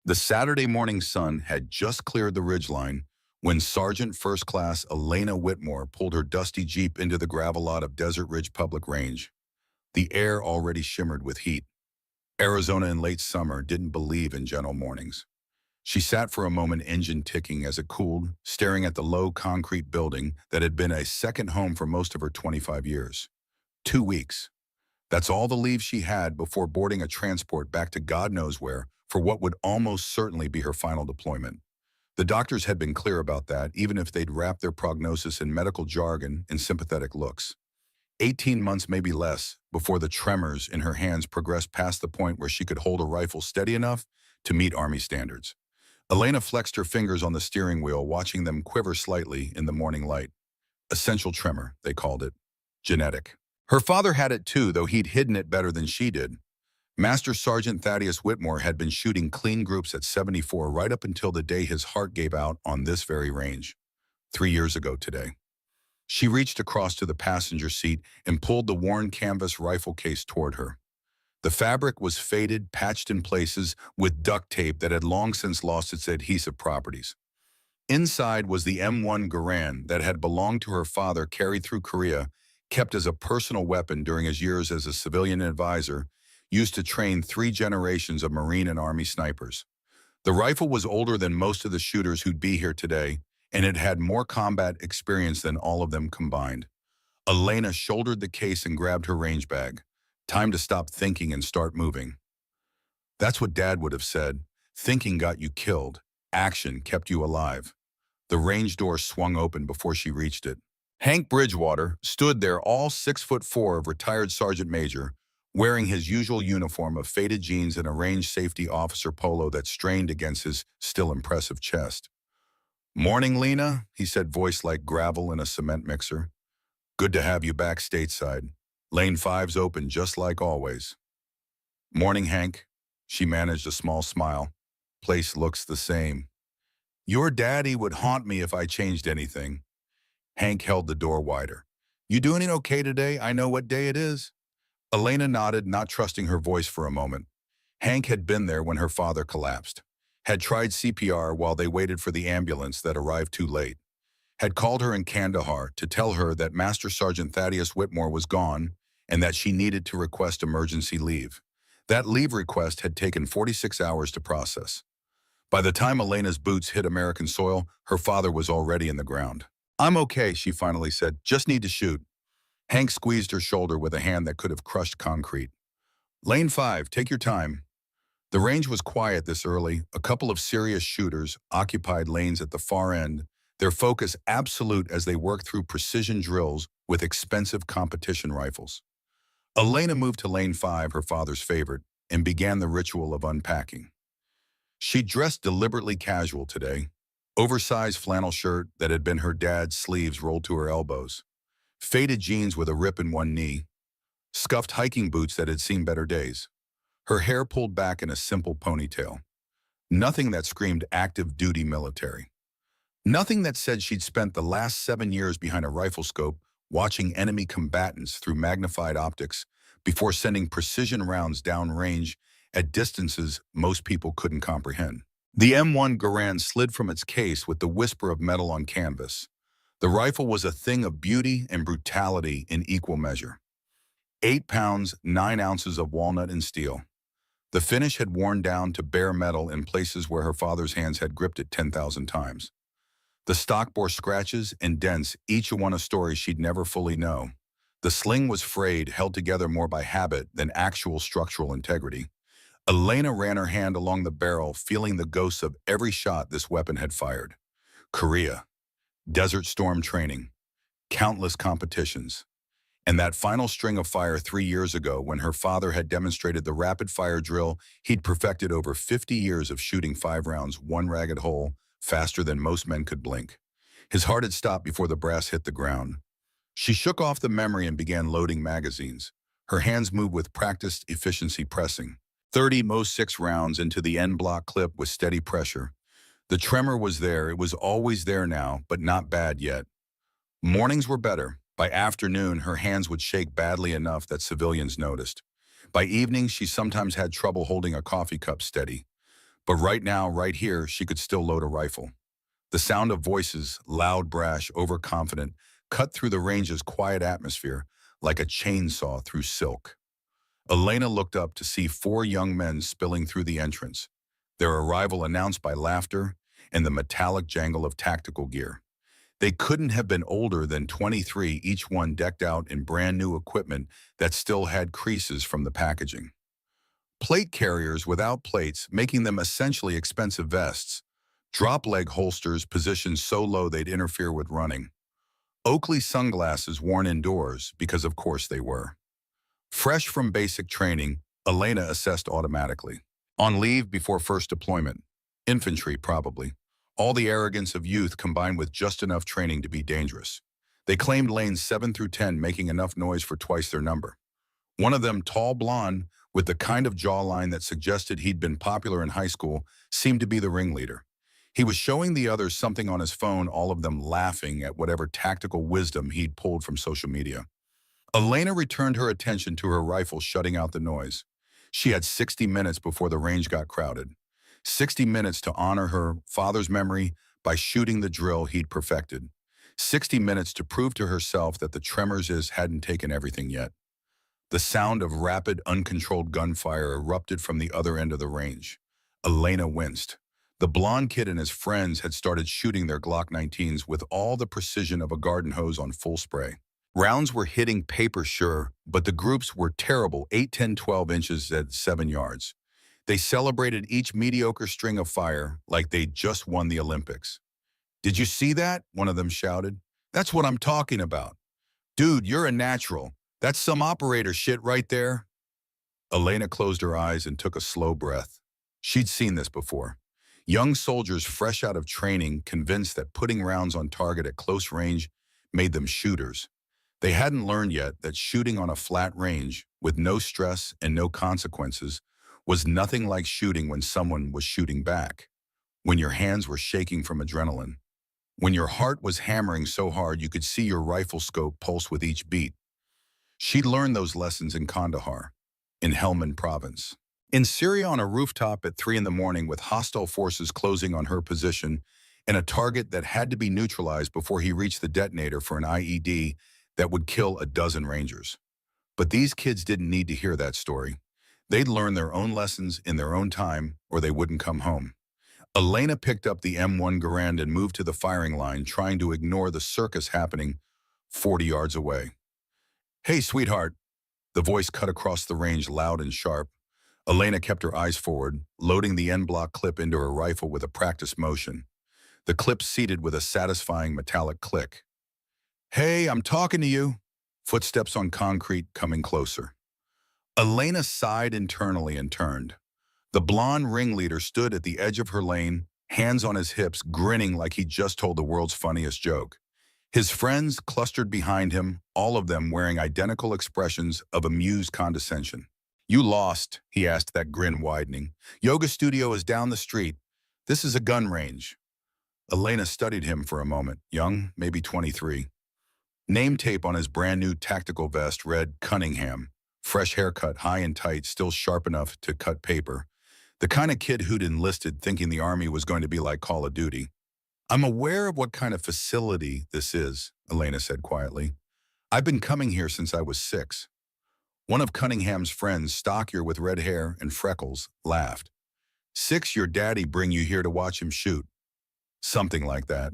The Saturday morning sun had just cleared the ridgeline when Sergeant First Class Elena Whitmore pulled her dusty Jeep into the gravel lot of Desert Ridge Public Range. The air already shimmered with heat. Arizona in late summer didn't believe in gentle mornings. She sat for a moment, engine ticking as it cooled, staring at the low concrete building that had been a second home for most of her 25 years. 2 weeks. That's all the leave she had before boarding a transport back to God knows where for what would almost certainly be her final deployment. The doctors had been clear about that, even if they'd wrapped their prognosis in medical jargon and sympathetic looks. 18 months, maybe less, before the tremors in her hands progressed past the point where she could hold a rifle steady enough to meet Army standards. Elena flexed her fingers on the steering wheel, watching them quiver slightly in the morning light. Essential tremor, they called it. Genetic. Her father had it too, though he'd hidden it better than she did. Master Sergeant Thaddeus Whitmore had been shooting clean groups at 74 right up until the day his heart gave out on this very range. 3 years ago today. She reached across to the passenger seat and pulled the worn canvas rifle case toward her. The fabric was faded, patched in places with duct tape that had long since lost its adhesive properties. Inside was the M1 Garand that had belonged to her father, carried through Korea, kept as a personal weapon during his years as a civilian advisor, used to train 3 generations of Marine and Army snipers. The rifle was older than most of the shooters who'd be here today, and it had more combat experience than all of them combined. Elena shouldered the case and grabbed her range bag. Time to stop thinking and start moving. That's what Dad would have said. Thinking got you killed. Action kept you alive. The range door swung open before she reached it. Hank Bridgewater stood there, all 6'4" of retired sergeant major, wearing his usual uniform of faded jeans and a range safety officer polo that strained against his still impressive chest. "Morning, Lena," he said, voice like gravel in a cement mixer. "Good to have you back stateside. Lane 5's open just like always." "Morning, Hank." She managed a small smile. "Place looks the same. Your daddy would haunt me if I changed anything." Hank held the door wider. "You doing okay today? I know what day it is." Elena nodded, not trusting her voice for a moment. Hank had been there when her father collapsed, had tried CPR while they waited for the ambulance that arrived too late, had called her in Kandahar to tell her that Master Sergeant Thaddeus Whitmore was gone and that she needed to request emergency leave. That leave request had taken 46 hours to process. By the time Elena's boots hit American soil, her father was already in the ground. "I'm okay," she finally said. "Just need to shoot." Hank squeezed her shoulder with a hand that could have crushed concrete. "Lane 5, take your time." The range was quiet this early. A couple of serious shooters occupied lanes at the far end, their focus absolute as they worked through precision drills with expensive competition rifles. Elena moved to lane 5, her father's favorite, and began the ritual of unpacking. She dressed deliberately casual today. Oversized flannel shirt that had been her dad's sleeves rolled to her elbows. Faded jeans with a rip in one knee. Scuffed hiking boots that had seen better days. Her hair pulled back in a simple ponytail. Nothing that screamed active duty military. Nothing that said she'd spent the last 7 years behind a rifle scope watching enemy combatants through magnified optics before sending precision rounds downrange at distances most people couldn't comprehend. The M1 Garand slid from its case with the whisper of metal on canvas. The rifle was a thing of beauty and brutality in equal measure. 8 pounds, 9 ounces of walnut and steel. The finish had worn down to bare metal in places where her father's hands had gripped it 10,000 times. The stock bore scratches and dents, each one a story she'd never fully know. The sling was frayed, held together more by habit than actual structural integrity. Elena ran her hand along the barrel, feeling the ghosts of every shot this weapon had fired. Korea. Desert Storm training. Countless competitions. And that final string of fire 3 years ago when her father had demonstrated the rapid-fire drill he'd perfected over 50 years of shooting 5 rounds, one ragged hole, faster than most men could blink. His heart had stopped before the brass hit the ground. She shook off the memory and began loading magazines. Her hands moved with practiced efficiency, pressing 30, most 6 rounds into the end block clip with steady pressure. The tremor was there. It was always there now, but not bad yet. Mornings were better. By afternoon, her hands would shake badly enough that civilians noticed. By evening, she sometimes had trouble holding a coffee cup steady. But right now, right here, she could still load a rifle. The sound of voices, loud, brash, overconfident, cut through the range's quiet atmosphere like a chainsaw through silk. Elena looked up to see four young men spilling through the entrance, their arrival announced by laughter and the metallic jangle of tactical gear. They couldn't have been older than 23, each one decked out in brand new equipment that still had creases from the packaging. Plate carriers without plates, making them essentially expensive vests. Drop leg holsters positioned so low they'd interfere with running. Oakley sunglasses worn indoors, because of course they were. Fresh from basic training, Elena assessed automatically. On leave before first deployment. Infantry, probably. All the arrogance of youth combined with just enough training to be dangerous. They claimed lanes 7 through 10, making enough noise for twice their number. One of them, tall blonde, with the kind of jawline that suggested he'd been popular in high school, seemed to be the ringleader. He was showing the others something on his phone, all of them laughing at whatever tactical wisdom he'd pulled from social media. Elena returned her attention to her rifle, shutting out the noise. She had 60 minutes before the range got crowded. 60 minutes to honor her father's memory by shooting the drill he'd perfected. 60 minutes to prove to herself that the Tremors hadn't taken everything yet. The sound of rapid, uncontrolled gunfire erupted from the other end of the range. Elena winced. The blond kid and his friends had started shooting their Glock 19s with all the precision of a garden hose on full spray. Rounds were hitting paper, sure, but the groups were terrible, 8, 10, 12 inches at 7 yards. They celebrated each mediocre string of fire like they'd just won the Olympics. "Did you see that?" one of them shouted. "That's what I'm talking about. Dude, you're a natural. That's some operator shit right there." Elena closed her eyes and took a slow breath. She'd seen this before. Young soldiers fresh out of training convinced that putting rounds on target at close range made them shooters. They hadn't learned yet that shooting on a flat range, with no stress and no consequences, was nothing like shooting when someone was shooting back, when your hands were shaking from adrenaline, when your heart was hammering so hard you could see your rifle scope pulse with each beat. She'd learned those lessons in Kandahar, in Helmand province, in Syria on a rooftop at 3 in the morning with hostile forces closing on her position and a target that had to be neutralized before he reached the detonator for an IED that would kill a dozen Rangers. But these kids didn't need to hear that story. They'd learn their own lessons in their own time, or they wouldn't come home. Elena picked up the M1 Garand and moved to the firing line, trying to ignore the circus happening 40 yards away. "Hey, sweetheart." The voice cut across the range loud and sharp. Elena kept her eyes forward, loading the end-block clip into her rifle with a practiced motion. The clip seated with a satisfying metallic click. "Hey, I'm talking to you." Footsteps on concrete coming closer. Elena sighed internally and turned. The blonde ringleader stood at the edge of her lane, hands on his hips, grinning like he'd just told the world's funniest joke. His friends clustered behind him, all of them wearing identical expressions of amused condescension. "You lost," he asked, that grin widening. "Yoga studio is down the street. This is a gun range." Elena studied him for a moment, young, maybe 23. Name tape on his brand new tactical vest read Cunningham. Fresh haircut, high and tight, still sharp enough to cut paper. The kind of kid who'd enlisted thinking the Army was going to be like Call of Duty. "I'm aware of what kind of facility this is," Elena said quietly. "I've been coming here since I was 6. One of Cunningham's friends, stockier with red hair and freckles, laughed. "6, your daddy bring you here to watch him shoot." Something like that.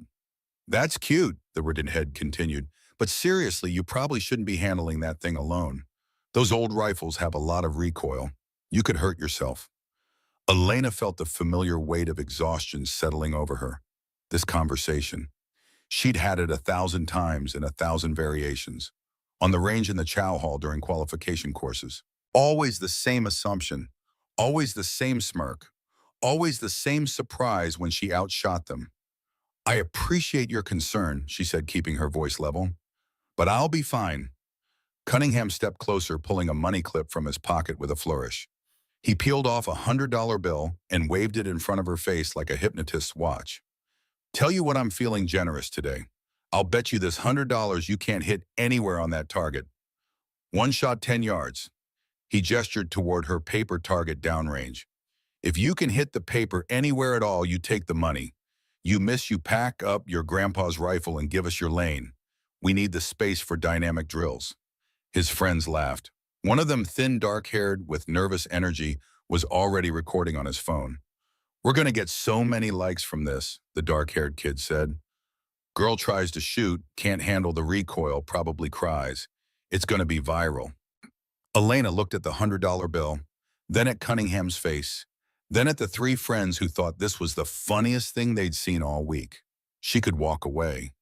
"That's cute," the redhead continued. "But seriously, you probably shouldn't be handling that thing alone. Those old rifles have a lot of recoil. You could hurt yourself." Elena felt the familiar weight of exhaustion settling over her. This conversation. She'd had it 1,000 times in 1,000 variations. On the range in the chow hall during qualification courses. Always the same assumption. Always the same smirk. Always the same surprise when she outshot them. "I appreciate your concern," she said, keeping her voice level. "But I'll be fine." Cunningham stepped closer, pulling a money clip from his pocket with a flourish. He peeled off a $100 bill and waved it in front of her face like a hypnotist's watch. "Tell you what, I'm feeling generous today. I'll bet you this $100 you can't hit anywhere on that target. One shot 10 yards. He gestured toward her paper target downrange. If you can hit the paper anywhere at all, you take the money. You miss, you pack up your grandpa's rifle and give us your lane. We need the space for dynamic drills." His friends laughed. One of them, thin, dark-haired, with nervous energy, was already recording on his phone. "We're going to get so many likes from this," the dark-haired kid said. "Girl tries to shoot, can't handle the recoil, probably cries. It's going to be viral." Elena looked at the $100 bill, then at Cunningham's face, then at the three friends who thought this was the funniest thing they'd seen all week. She could walk away.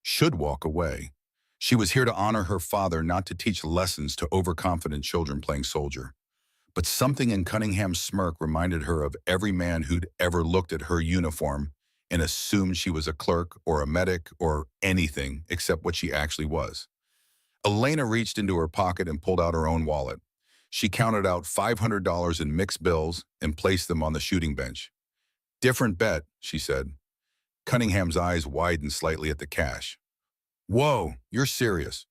Should walk away. She was here to honor her father, not to teach lessons to overconfident children playing soldier. But something in Cunningham's smirk reminded her of every man who'd ever looked at her uniform and assumed she was a clerk or a medic or anything except what she actually was. Elena reached into her pocket and pulled out her own wallet. She counted out $500 in mixed bills and placed them on the shooting bench. "Different bet," she said. Cunningham's eyes widened slightly at the cash. "Whoa, you're serious.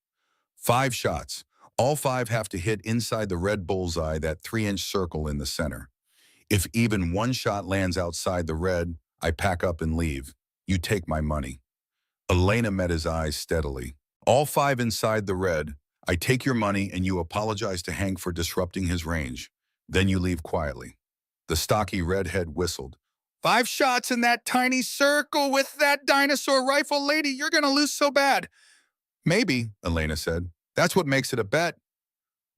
5 shots. All 5 have to hit inside the red bullseye, that 3-inch circle in the center. If even one shot lands outside the red, I pack up and leave. You take my money." Elena met his eyes steadily. "All 5 inside the red. I take your money and you apologize to Hank for disrupting his range. Then you leave quietly." The stocky redhead whistled. "5 shots in that tiny circle with that dinosaur rifle, lady. You're going to lose so bad." "Maybe," Elena said. "That's what makes it a bet."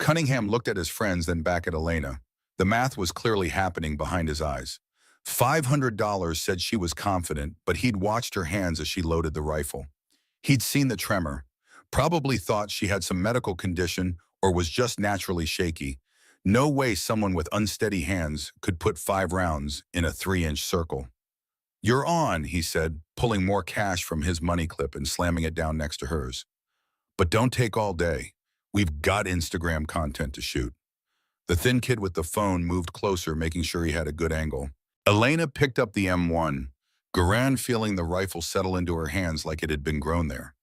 Cunningham looked at his friends, then back at Elena. The math was clearly happening behind his eyes. $500 said she was confident, but he'd watched her hands as she loaded the rifle. He'd seen the tremor, probably thought she had some medical condition or was just naturally shaky. No way someone with unsteady hands could put 5 rounds in a 3-inch circle. "You're on," he said, pulling more cash from his money clip and slamming it down next to hers. "But don't take all day. We've got Instagram content to shoot." The thin kid with the phone moved closer, making sure he had a good angle. Elena picked up the M1, Garand feeling the rifle settle into her hands like it had been grown there.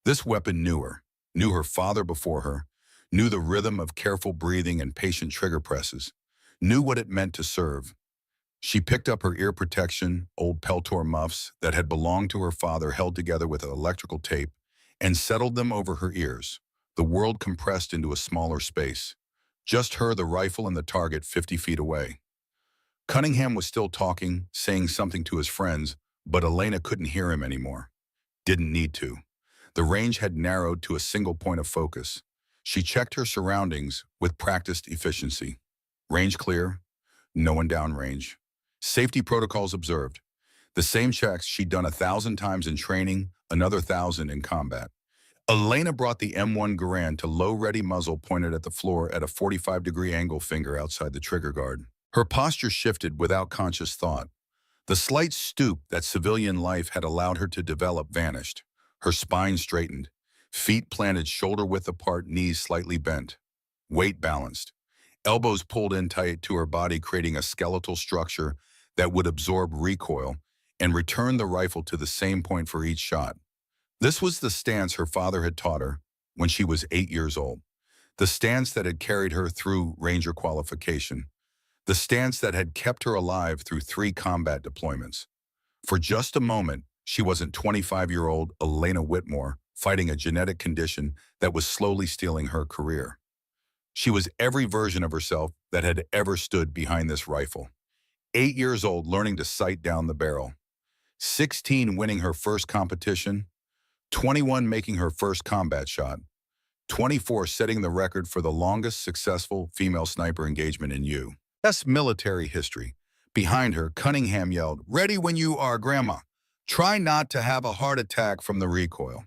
This weapon knew her father before her, knew the rhythm of careful breathing and patient trigger presses, knew what it meant to serve. She picked up her ear protection, old Peltor muffs that had belonged to her father held together with electrical tape, and settled them over her ears. The world compressed into a smaller space. Just her, the rifle, and the target 50 feet away. Cunningham was still talking, saying something to his friends, but Elena couldn't hear him anymore. Didn't need to. The range had narrowed to a single point of focus. She checked her surroundings with practiced efficiency. Range clear, no one downrange. Safety protocols observed. The same checks she'd done 1,000 times in training, another 1,000 in combat. Elena brought the M1 Garand to low, ready muzzle pointed at the floor at a 45-degree angle, finger outside the trigger guard. Her posture shifted without conscious thought. The slight stoop that civilian life had allowed her to develop vanished. Her spine straightened, feet planted shoulder-width apart, knees slightly bent. Weight balanced. Elbows pulled in tight to her body, creating a skeletal structure that would absorb recoil and return the rifle to the same point for each shot. This was the stance her father had taught her when she was 8 years old. The stance that had carried her through Ranger qualification. The stance that had kept her alive through 3 combat deployments. For just a moment, she wasn't 25-year-old Elena Whitmore fighting a genetic condition that was slowly stealing her career. She was every version of herself that had ever stood behind this rifle. 8 years old, learning to sight down the barrel. 16, winning her first competition. 21, making her first combat shot. 24, setting the record for the longest successful female sniper engagement in U.S. military history. Behind her, Cunningham yelled, "Ready when you are, Grandma. Try not to have a heart attack from the recoil."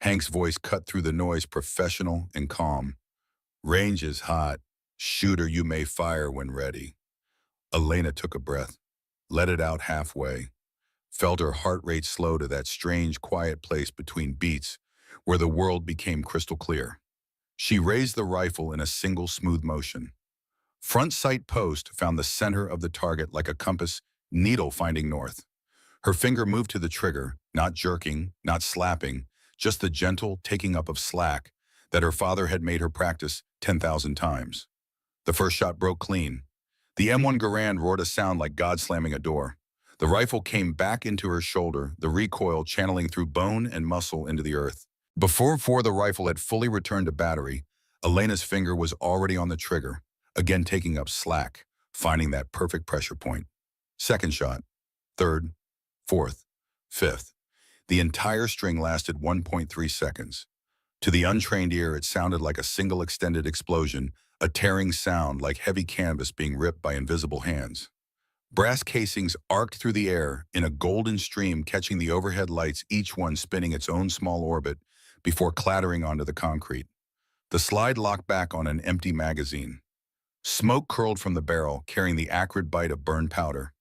Hank's voice cut through the noise, professional and calm. "Range is hot. Shooter, you may fire when ready." Elena took a breath, let it out halfway, felt her heart rate slow to that strange, quiet place between beats where the world became crystal clear. She raised the rifle in a single smooth motion. Front sight post found the center of the target like a compass, needle finding north. Her finger moved to the trigger, not jerking, not slapping, just the gentle taking up of slack that her father had made her practice 10,000 times. The first shot broke clean. The M1 Garand roared a sound like God slamming a door. The rifle came back into her shoulder, the recoil channeling through bone and muscle into the earth. Before the rifle had fully returned to battery, Elena's finger was already on the trigger, again taking up slack, finding that perfect pressure point. Second shot, third, fourth, fifth. The entire string lasted 1.3 seconds. To the untrained ear, it sounded like a single extended explosion, a tearing sound like heavy canvas being ripped by invisible hands. Brass casings arced through the air in a golden stream, catching the overhead lights, each one spinning its own small orbit before clattering onto the concrete. The slide locked back on an empty magazine. Smoke curled from the barrel, carrying the acrid bite of burned powder,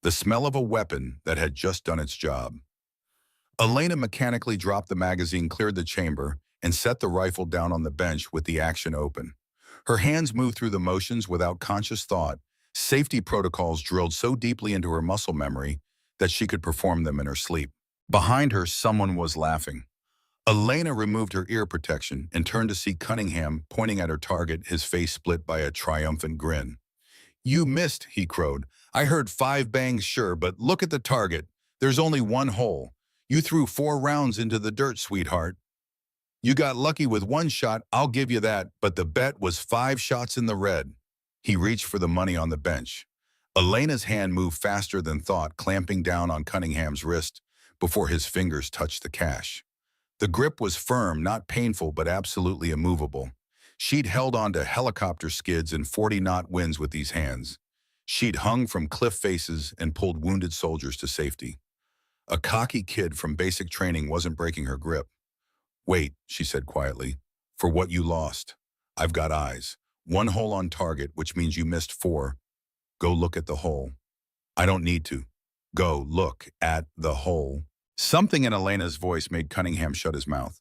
the smell of a weapon that had just done its job. Elena mechanically dropped the magazine, cleared the chamber, and set the rifle down on the bench with the action open. Her hands moved through the motions without conscious thought, safety protocols drilled so deeply into her muscle memory that she could perform them in her sleep. Behind her, someone was laughing. Elena removed her ear protection and turned to see Cunningham pointing at her target, his face split by a triumphant grin. "You missed," he crowed. "I heard 5 bangs, sure, but look at the target. There's only one hole. You threw 4 rounds into the dirt, sweetheart. You got lucky with 1 shot, I'll give you that, but the bet was 5 shots in the red." He reached for the money on the bench. Elena's hand moved faster than thought, clamping down on Cunningham's wrist before his fingers touched the cash. The grip was firm, not painful, but absolutely immovable. She'd held on to helicopter skids and 40-knot winds with these hands. She'd hung from cliff faces and pulled wounded soldiers to safety. A cocky kid from basic training wasn't breaking her grip. "Wait," she said quietly. "For what you lost. I've got eyes. 1 hole on target, which means you missed 4. Go look at the hole." "I don't need to." "Go look at the hole." Something in Elena's voice made Cunningham shut his mouth.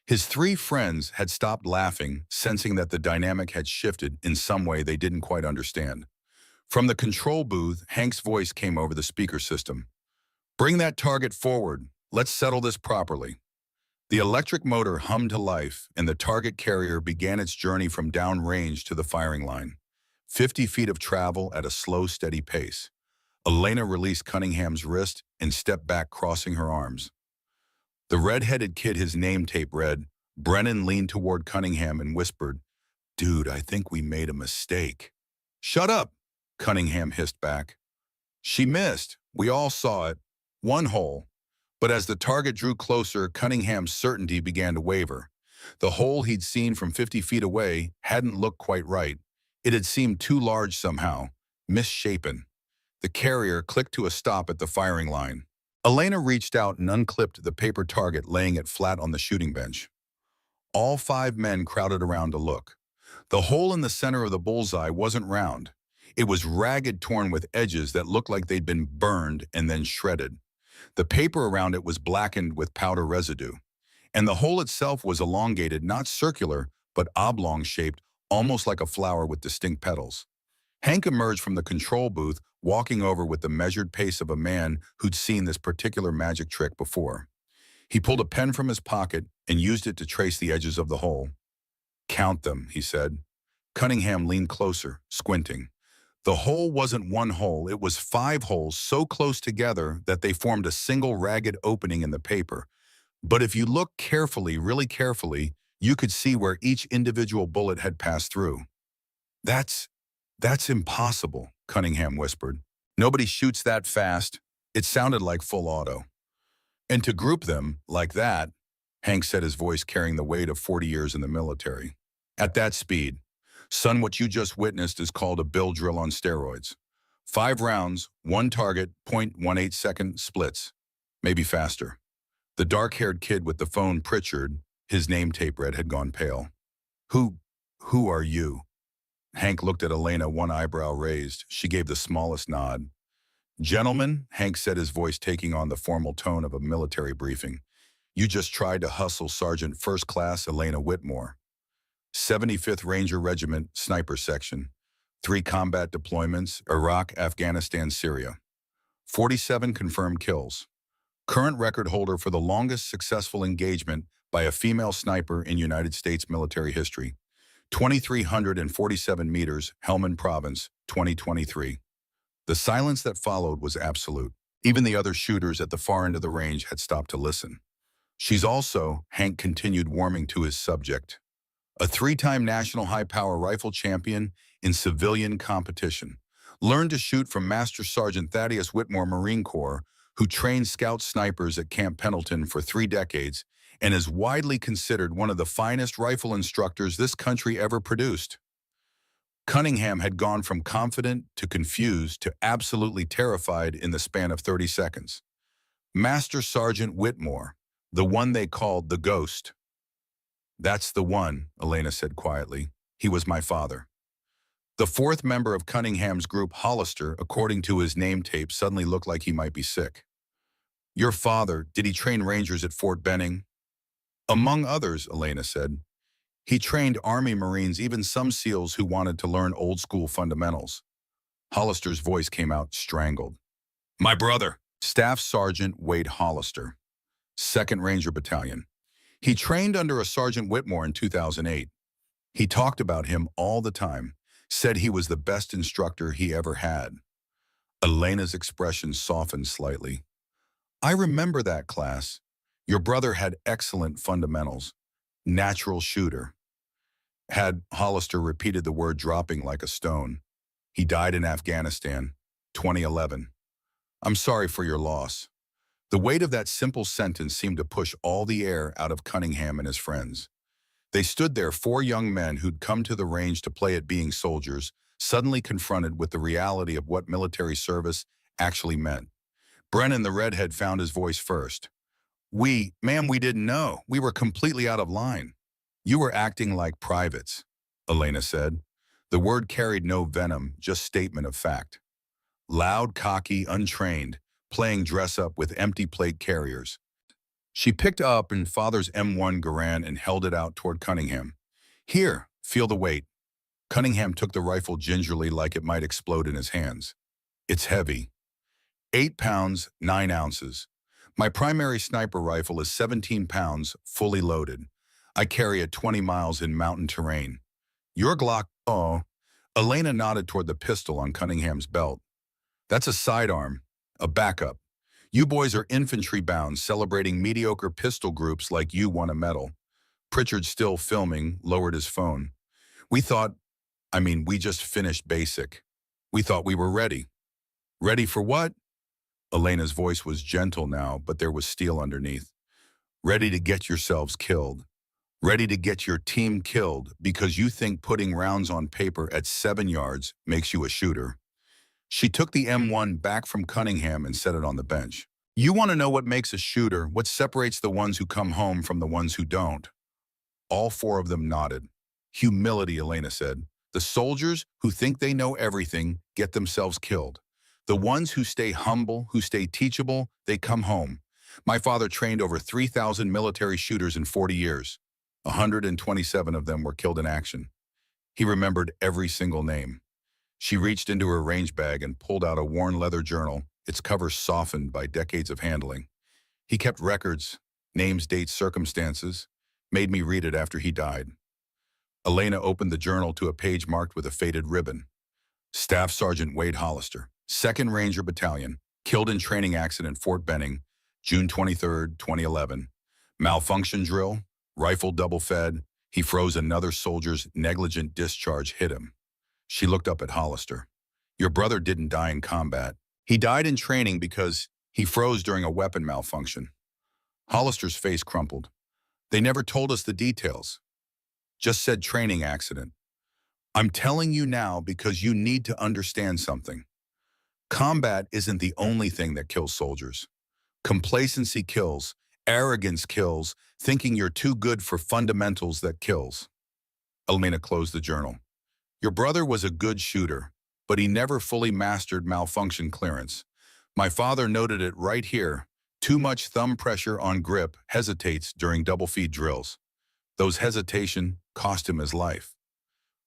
His 3 friends had stopped laughing, sensing that the dynamic had shifted in some way they didn't quite understand. From the control booth, Hank's voice came over the speaker system. "Bring that target forward. Let's settle this properly." The electric motor hummed to life, and the target carrier began its journey from downrange to the firing line. 50 feet of travel at a slow, steady pace. Elena released Cunningham's wrist and stepped back, crossing her arms. The red-headed kid, his name tape read. Brennan leaned toward Cunningham and whispered, "Dude, I think we made a mistake." "Shut up," Cunningham hissed back. "She missed. We all saw it. 1 hole." But as the target drew closer, Cunningham's certainty began to waver. The hole he'd seen from 50 feet away hadn't looked quite right. It had seemed too large somehow, misshapen. The carrier clicked to a stop at the firing line. Elena reached out and unclipped the paper target, laying it flat on the shooting bench. All 5 men crowded around to look. The hole in the center of the bullseye wasn't round. It was ragged, torn with edges that looked like they'd been burned and then shredded. The paper around it was blackened with powder residue. And the hole itself was elongated, not circular, but oblong-shaped, almost like a flower with distinct petals. Hank emerged from the control booth, walking over with the measured pace of a man who'd seen this particular magic trick before. He pulled a pen from his pocket and used it to trace the edges of the hole. "Count them," he said. Cunningham leaned closer, squinting. The hole wasn't 1 hole, it was 5 holes so close together that they formed a single ragged opening in the paper. But if you looked carefully, really carefully, you could see where each individual bullet had passed through. That's impossible," Cunningham whispered. "Nobody shoots that fast." It sounded like full auto. "And to group them like that," Hank said, his voice carrying the weight of 40 years in the military. "At that speed. Son, what you just witnessed is called a bill drill on steroids. 5 rounds, 1 target, 0.18 second splits. Maybe faster." The dark-haired kid with the phone, Pritchard, his name tape read, had gone pale. Who are you?" Hank looked at Elena, one eyebrow raised. She gave the smallest nod. "Gentlemen," Hank said, his voice taking on the formal tone of a military briefing, "you just tried to hustle Sergeant First Class Elena Whitmore. 75th Ranger Regiment, Sniper Section. 3 combat deployments, Iraq, Afghanistan, Syria. 47 confirmed kills. Current record holder for the longest successful engagement by a female sniper in United States military history. 2,347 meters, Helmand Province, 2023. The silence that followed was absolute. Even the other shooters at the far end of the range had stopped to listen. She's also, Hank continued, warming to his subject, a three-time national high-power rifle champion in civilian competition. Learned to shoot from Master Sergeant Thaddeus Whitmore, Marine Corps, who trained scout snipers at Camp Pendleton for 3 decades and is widely considered one of the finest rifle instructors this country ever produced. Cunningham had gone from confident to confused to absolutely terrified in the span of 30 seconds. Master Sergeant Whitmore, the one they called the Ghost. That's the one, Elena said quietly. He was my father. The fourth member of Cunningham's group, Hollister, according to his name tape, suddenly looked like he might be sick. Your father, did he train Rangers at Fort Benning? Among others, Elena said. He trained Army Marines, even some SEALs who wanted to learn old-school fundamentals. Hollister's voice came out strangled. My brother, Staff Sergeant Wade Hollister, 2nd Ranger Battalion. He trained under a Sergeant Whitmore in 2008. He talked about him all the time, said he was the best instructor he ever had. Elena's expression softened slightly. I remember that class. Your brother had excellent fundamentals. Natural shooter. Had Hollister repeated the word, dropping like a stone. He died in Afghanistan, 2011. I'm sorry for your loss. The weight of that simple sentence seemed to push all the air out of Cunningham and his friends. They stood there, 4 young men who'd come to the range to play at being soldiers, suddenly confronted with the reality of what military service actually meant. Brennan, the redhead, found his voice first. Ma'am, we didn't know. We were completely out of line. You were acting like privates, Elena said. The word carried no venom, just statement of fact. Loud, cocky, untrained, playing dress-up with empty plate carriers. She picked up her father's M1 Garand and held it out toward Cunningham. Here, feel the weight. Cunningham took the rifle gingerly, like it might explode in his hands. It's heavy. 8 pounds, 9 ounces. My primary sniper rifle is 17 pounds, fully loaded. I carry it 20 miles in mountain terrain. Your Glock, oh. Elena nodded toward the pistol on Cunningham's belt. That's a sidearm, a backup. You boys are infantry-bound, celebrating mediocre pistol groups like you won a medal. Pritchard, still filming, lowered his phone. We just finished basic. We thought we were ready. Ready for what? Elena's voice was gentle now, but there was steel underneath. Ready to get yourselves killed. Ready to get your team killed because you think putting rounds on paper at 7 yards makes you a shooter. She took the M1 back from Cunningham and set it on the bench. You want to know what makes a shooter, what separates the ones who come home from the ones who don't? All 4 of them nodded. Humility, Elena said. The soldiers who think they know everything get themselves killed. The ones who stay humble, who stay teachable, they come home. My father trained over 3,000 military shooters in 40 years. 127 of them were killed in action. He remembered every single name. She reached into her range bag and pulled out a worn leather journal, its cover softened by decades of handling. He kept records, names, dates, circumstances, made me read it after he died. Elena opened the journal to a page marked with a faded ribbon. Staff Sergeant Wade Hollister, 2nd Ranger Battalion, killed in training accident, Fort Benning, June 23, 2011. Malfunction drill, rifle double-fed. He froze another soldier's negligent discharge hit him. She looked up at Hollister. Your brother didn't die in combat. He died in training because he froze during a weapon malfunction. Hollister's face crumpled. They never told us the details. Just said training accident. I'm telling you now because you need to understand something. Combat isn't the only thing that kills soldiers. Complacency kills, arrogance kills, thinking you're too good for fundamentals that kills. Elena closed the journal. Your brother was a good shooter, but he never fully mastered malfunction clearance. My father noted it right here. Too much thumb pressure on grip, hesitates during double feed drills. Those hesitation cost him his life.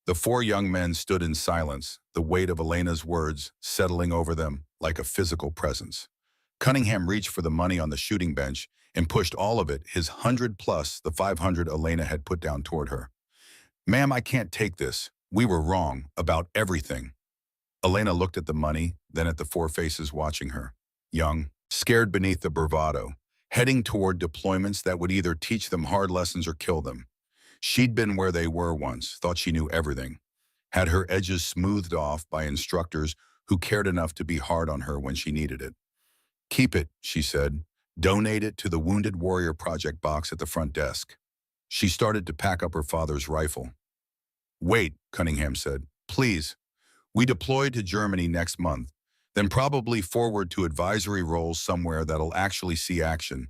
The 4 young men stood in silence, the weight of Elena's words settling over them like a physical presence. Cunningham reached for the money on the shooting bench and pushed all of it, his 100 plus the 500 Elena had put down, toward her. Ma'am, I can't take this. We were wrong about everything. Elena looked at the money, then at the four faces watching her. Young, scared beneath the bravado, heading toward deployments that would either teach them hard lessons or kill them. She'd been where they were once, thought she knew everything, had her edges smoothed off by instructors who cared enough to be hard on her when she needed it. Keep it, she said. Donate it to the Wounded Warrior Project box at the front desk. She started to pack up her father's rifle. Wait, Cunningham said. Please. We deploy to Germany next month, then probably forward to advisory roles somewhere that'll actually see action.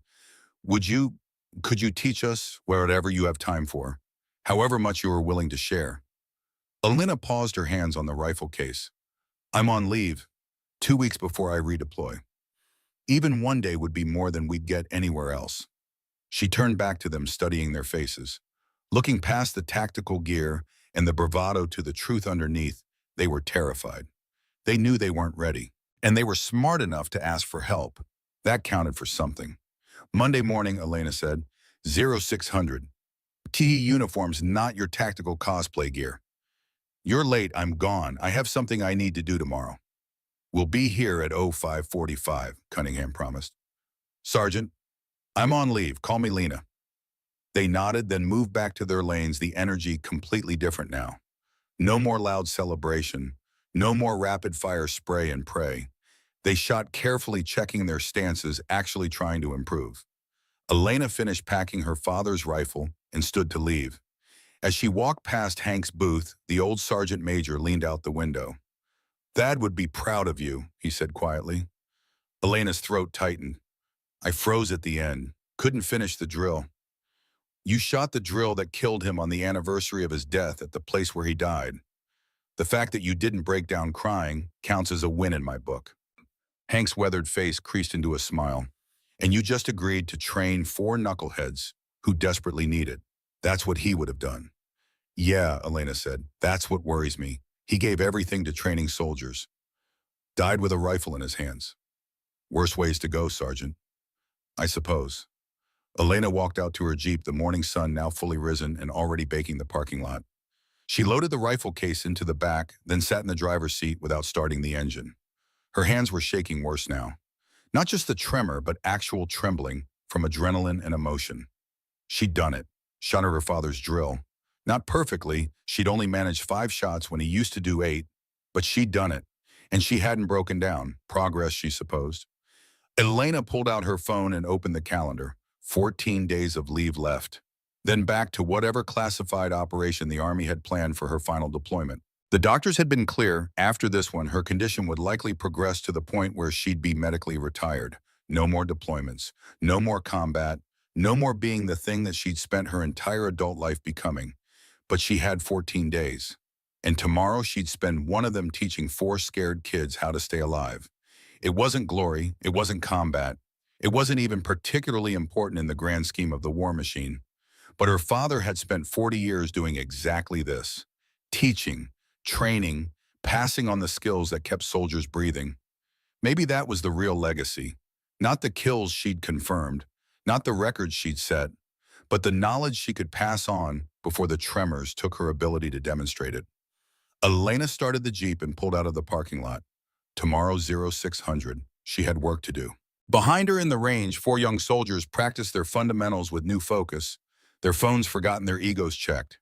Could you teach us whatever you have time for, however much you are willing to share? Elena paused her hands on the rifle case. I'm on leave, 2 weeks before I redeploy. Even one day would be more than we'd get anywhere else. She turned back to them, studying their faces. Looking past the tactical gear and the bravado to the truth underneath, they were terrified. They knew they weren't ready, and they were smart enough to ask for help. That counted for something. Monday morning, Elena said, 0600. TE uniform's not your tactical cosplay gear. You're late, I'm gone. I have something I need to do tomorrow. We'll be here at 0545, Cunningham promised. Sergeant, I'm on leave. Call me Lena. They nodded, then moved back to their lanes, the energy completely different now. No more loud celebration. No more rapid-fire spray and pray. They shot carefully, checking their stances, actually trying to improve. Elena finished packing her father's rifle and stood to leave. As she walked past Hank's booth, the old sergeant major leaned out the window. Thad would be proud of you, he said quietly. Elena's throat tightened. I froze at the end. Couldn't finish the drill. You shot the drill that killed him on the anniversary of his death at the place where he died. The fact that you didn't break down crying counts as a win in my book. Hank's weathered face creased into a smile. And you just agreed to train 4 knuckleheads who desperately need it. That's what he would have done. Yeah, Elena said, that's what worries me. He gave everything to training soldiers. Died with a rifle in his hands. Worse ways to go, Sergeant. I suppose. Elena walked out to her Jeep, the morning sun now fully risen and already baking the parking lot. She loaded the rifle case into the back, then sat in the driver's seat without starting the engine. Her hands were shaking worse now. Not just the tremor, but actual trembling from adrenaline and emotion. She'd done it. Shot her father's drill. Not perfectly, she'd only managed 5 shots when he used to do 8, but she'd done it. And she hadn't broken down. Progress, she supposed. Elena pulled out her phone and opened the calendar. 14 days of leave left. Then back to whatever classified operation the Army had planned for her final deployment. The doctors had been clear, after this one, her condition would likely progress to the point where she'd be medically retired. No more deployments, no more combat, no more being the thing that she'd spent her entire adult life becoming. But she had 14 days. And tomorrow she'd spend one of them teaching 4 scared kids how to stay alive. It wasn't glory, it wasn't combat. It wasn't even particularly important in the grand scheme of the war machine. But her father had spent 40 years doing exactly this. Teaching, training, passing on the skills that kept soldiers breathing. Maybe that was the real legacy. Not the kills she'd confirmed, not the records she'd set, but the knowledge she could pass on before the tremors took her ability to demonstrate it. Elena started the Jeep and pulled out of the parking lot. Tomorrow 0600, she had work to do. Behind her in the range, 4 young soldiers practiced their fundamentals with new focus, their phones forgotten, their egos checked.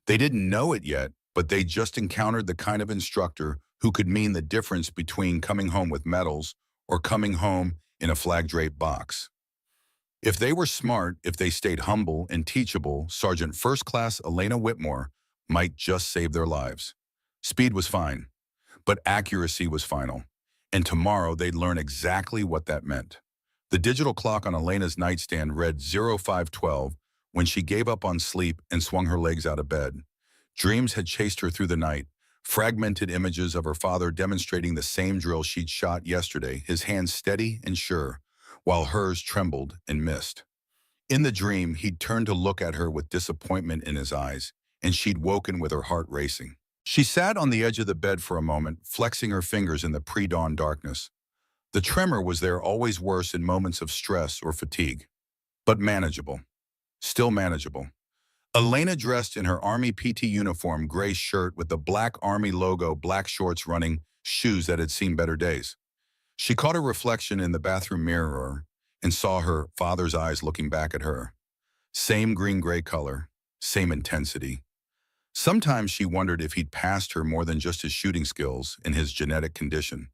They didn't know it yet, but they just encountered the kind of instructor who could mean the difference between coming home with medals or coming home in a flag-draped box. If they were smart, if they stayed humble and teachable, Sergeant First Class Elena Whitmore might just save their lives. Speed was fine, but accuracy was final. And tomorrow they'd learn exactly what that meant. The digital clock on Elena's nightstand read 0512 when she gave up on sleep and swung her legs out of bed. Dreams had chased her through the night, fragmented images of her father demonstrating the same drill she'd shot yesterday, his hands steady and sure, while hers trembled and missed. In the dream, he'd turned to look at her with disappointment in his eyes, and she'd woken with her heart racing. She sat on the edge of the bed for a moment, flexing her fingers in the pre-dawn darkness. The tremor was there, always worse in moments of stress or fatigue, but manageable. Still manageable. Elena dressed in her Army PT uniform, gray shirt with the black Army logo, black shorts, running shoes that had seen better days. She caught a reflection in the bathroom mirror and saw her father's eyes looking back at her. Same green-gray color, same intensity. Sometimes she wondered if he'd passed her more than just his shooting skills and his genetic condition.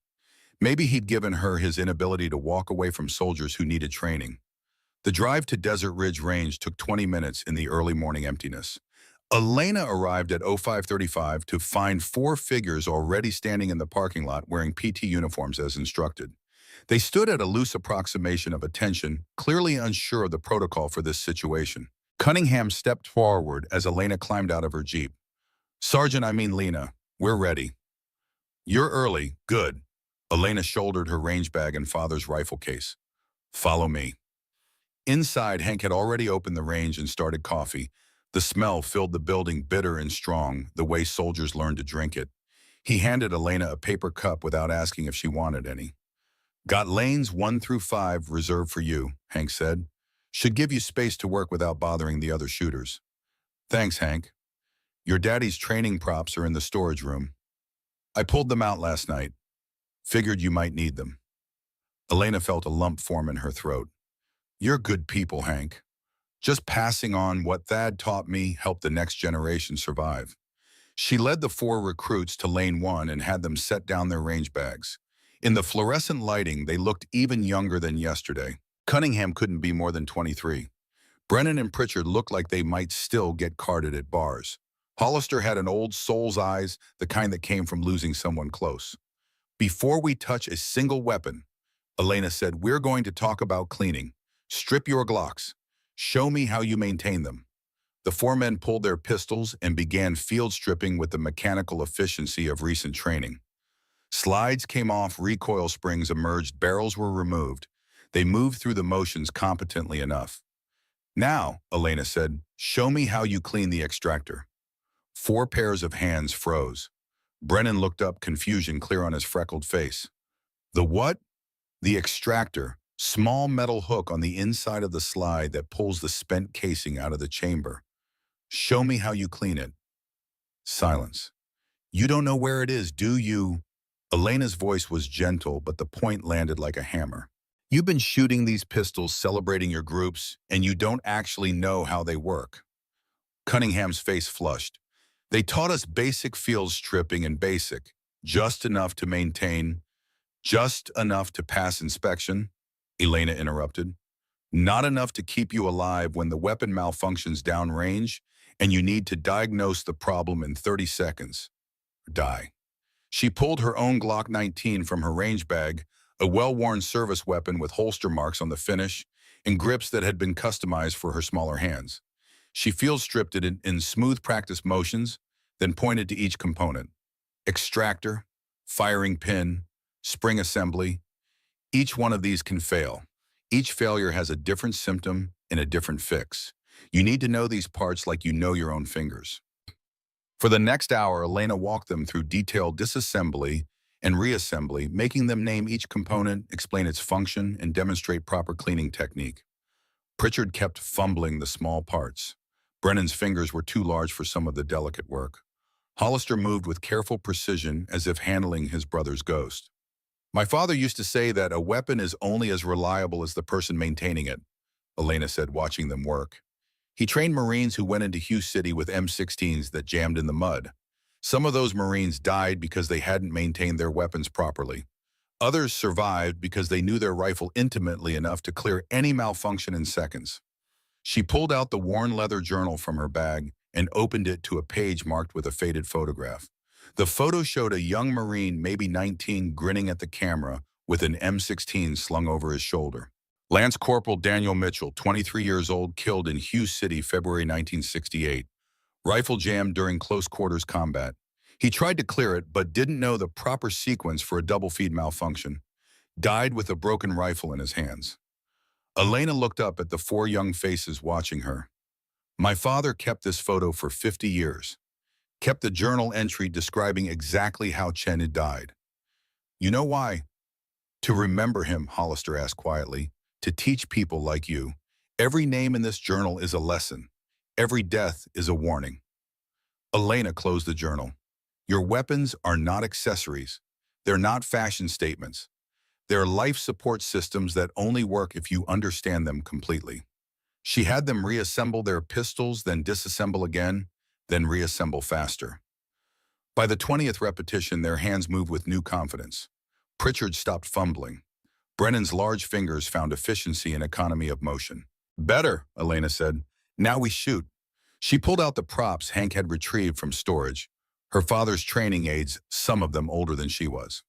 Maybe he'd given her his inability to walk away from soldiers who needed training. The drive to Desert Ridge Range took 20 minutes in the early morning emptiness. Elena arrived at 0535 to find four figures already standing in the parking lot wearing PT uniforms as instructed. They stood at a loose approximation of attention, clearly unsure of the protocol for this situation. Cunningham stepped forward as Elena climbed out of her Jeep. "Sergeant, I mean Lena, we're ready." "You're early, good." Elena shouldered her range bag and father's rifle case. "Follow me." Inside, Hank had already opened the range and started coffee. The smell filled the building, bitter and strong, the way soldiers learned to drink it. He handed Elena a paper cup without asking if she wanted any. "Got lanes 1 through 5 reserved for you," Hank said. "Should give you space to work without bothering the other shooters." "Thanks, Hank. Your daddy's training props are in the storage room. I pulled them out last night. Figured you might need them." Elena felt a lump form in her throat. "You're good people, Hank. Just passing on what Thad taught me helped the next generation survive." She led the four recruits to lane 1 and had them set down their range bags. In the fluorescent lighting, they looked even younger than yesterday. Cunningham couldn't be more than 23. Brennan and Pritchard looked like they might still get carded at bars. Hollister had an old soul's eyes, the kind that came from losing someone close. "Before we touch a single weapon," Elena said, "we're going to talk about cleaning. Strip your Glocks. Show me how you maintain them." The four men pulled their pistols and began field stripping with the mechanical efficiency of recent training. Slides came off, recoil springs emerged, barrels were removed. They moved through the motions competently enough. "Now," Elena said, "show me how you clean the extractor." 4 pairs of hands froze. Brennan looked up, confusion clear on his freckled face. "The what?" "The extractor. Small metal hook on the inside of the slide that pulls the spent casing out of the chamber. Show me how you clean it." Silence. "You don't know where it is, do you?" Elena's voice was gentle, but the point landed like a hammer. "You've been shooting these pistols, celebrating your groups, and you don't actually know how they work." Cunningham's face flushed. "They taught us basic field stripping and basic, just enough to maintain, just enough to pass inspection," Elena interrupted. "Not enough to keep you alive when the weapon malfunctions downrange and you need to diagnose the problem in 30 seconds. Or die." She pulled her own Glock 19 from her range bag, a well-worn service weapon with holster marks on the finish and grips that had been customized for her smaller hands. She field stripped it in smooth practice motions, then pointed to each component. Extractor, firing pin, spring assembly. Each one of these can fail. Each failure has a different symptom and a different fix. You need to know these parts like you know your own fingers. For the next hour, Elena walked them through detailed disassembly and reassembly, making them name each component, explain its function, and demonstrate proper cleaning technique. Pritchard kept fumbling the small parts. Brennan's fingers were too large for some of the delicate work. Hollister moved with careful precision as if handling his brother's ghost. "My father used to say that a weapon is only as reliable as the person maintaining it," Elena said, watching them work. "He trained Marines who went into Hughes City with M16s that jammed in the mud. Some of those Marines died because they hadn't maintained their weapons properly. Others survived because they knew their rifle intimately enough to clear any malfunction in seconds." She pulled out the worn leather journal from her bag and opened it to a page marked with a faded photograph. The photo showed a young Marine, maybe 19, grinning at the camera with an M16 slung over his shoulder. Lance Corporal Daniel Mitchell, 23 years old, killed in Hughes City, February 1968. Rifle jammed during close quarters combat. He tried to clear it, but didn't know the proper sequence for a double feed malfunction. Died with a broken rifle in his hands. Elena looked up at the 4 young faces watching her. "My father kept this photo for 50 years. Kept the journal entry describing exactly how Chen had died." "You know why?" "To remember him," Hollister asked quietly. "To teach people like you. Every name in this journal is a lesson. Every death is a warning. Elena closed the journal. Your weapons are not accessories. They're not fashion statements. They're life support systems that only work if you understand them completely. She had them reassemble their pistols, then disassemble again, then reassemble faster. By the 20th repetition, their hands moved with new confidence. Pritchard stopped fumbling. Brennan's large fingers found efficiency and economy of motion. Better, Elena said. Now we shoot. She pulled out the props Hank had retrieved from storage. Her father's training aids, some of them older than she was.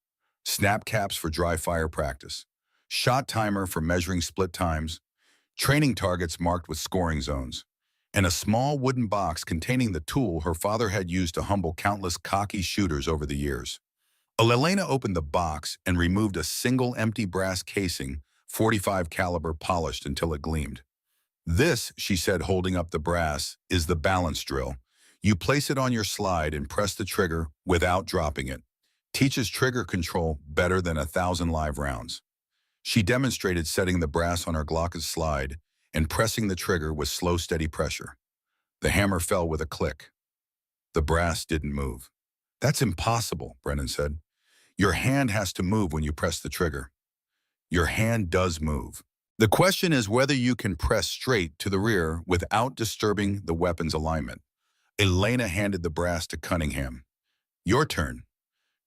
Snap caps for dry fire practice. Shot timer for measuring split times. Training targets marked with scoring zones. And a small wooden box containing the tool her father had used to humble countless cocky shooters over the years. Elena opened the box and removed a single empty brass casing, .45 caliber, polished until it gleamed. This, she said, holding up the brass, is the balance drill. You place it on your slide and press the trigger without dropping it. Teaches trigger control better than 1,000 live rounds. She demonstrated setting the brass on her Glock's slide and pressing the trigger with slow, steady pressure. The hammer fell with a click. The brass didn't move. That's impossible, Brennan said. Your hand has to move when you press the trigger. Your hand does move. The question is whether you can press straight to the rear without disturbing the weapon's alignment. Elena handed the brass to Cunningham. Your turn.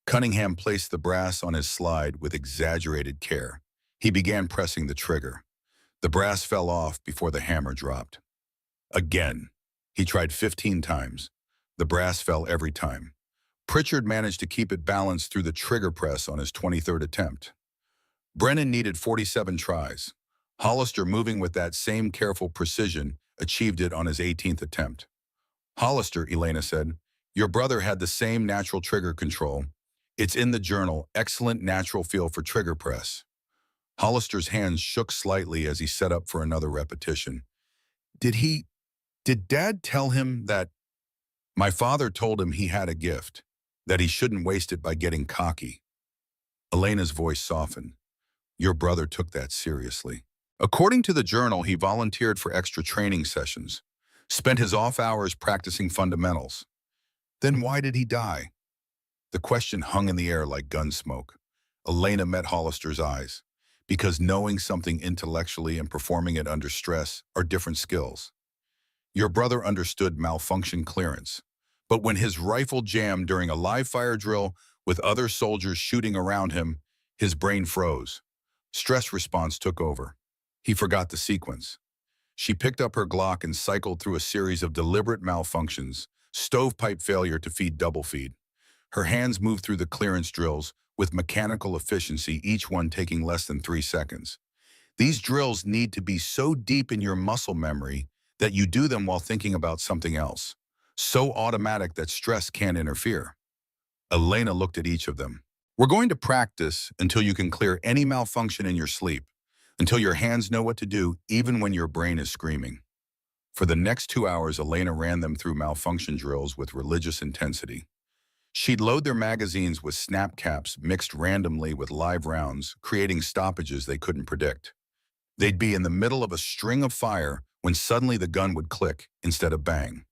Cunningham placed the brass on his slide with exaggerated care. He began pressing the trigger. The brass fell off before the hammer dropped. Again. He tried 15 times. The brass fell every time. Pritchard managed to keep it balanced through the trigger press on his 23rd attempt. Brennan needed 47 tries. Hollister, moving with that same careful precision, achieved it on his 18th attempt. Hollister, Elena said, your brother had the same natural trigger control. It's in the journal, excellent natural feel for trigger press. Hollister's hands shook slightly as he set up for another repetition. Did Dad tell him that? My father told him he had a gift, that he shouldn't waste it by getting cocky. Elena's voice softened. Your brother took that seriously. According to the journal, he volunteered for extra training sessions, spent his off hours practicing fundamentals. Then why did he die? The question hung in the air like gun smoke. Elena met Hollister's eyes. Because knowing something intellectually and performing it under stress are different skills. Your brother understood malfunction clearance, but when his rifle jammed during a live fire drill with other soldiers shooting around him, his brain froze. Stress response took over. He forgot the sequence. She picked up her Glock and cycled through a series of deliberate malfunctions, stovepipe failure to feed double feed. Her hands moved through the clearance drills with mechanical efficiency, each one taking less than 3 seconds. These drills need to be so deep in your muscle memory that you do them while thinking about something else. So automatic that stress can't interfere. Elena looked at each of them. We're going to practice until you can clear any malfunction in your sleep, until your hands know what to do even when your brain is screaming. For the next 2 hours, Elena ran them through malfunction drills with religious intensity. She'd load their magazines with snap caps mixed randomly with live rounds, creating stoppages they couldn't predict. They'd be in the middle of a string of fire when suddenly the gun would click instead of bang.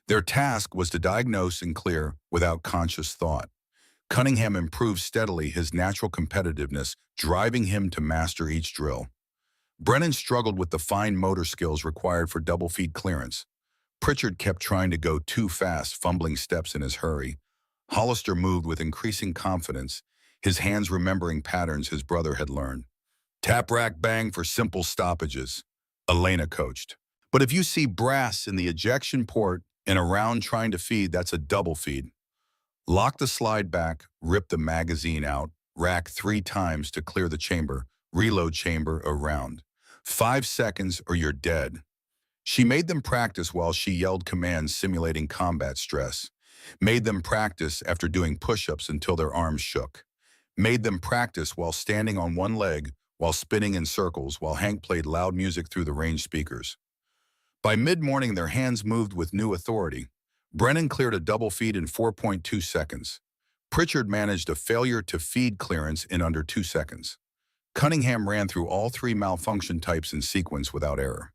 Their task was to diagnose and clear without conscious thought. Cunningham improved steadily, his natural competitiveness driving him to master each drill. Brennan struggled with the fine motor skills required for double feed clearance. Pritchard kept trying to go too fast, fumbling steps in his hurry. Hollister moved with increasing confidence, his hands remembering patterns his brother had learned. Tap, rack, bang for simple stoppages, Elena coached. But if you see brass in the ejection port in a round trying to feed, that's a double feed. Lock the slide back, rip the magazine out, rack 3 times to clear the chamber, reload chamber a round. 5 seconds or you're dead. She made them practice while she yelled commands simulating combat stress. Made them practice after doing push-ups until their arms shook. Made them practice while standing on one leg, while spinning in circles, while Hank played loud music through the range speakers. By mid-morning, their hands moved with new authority. Brennan cleared a double feed in 4.2 seconds. Pritchard managed a failure to feed clearance in under 2 seconds. Cunningham ran through all 3 malfunction types in sequence without error.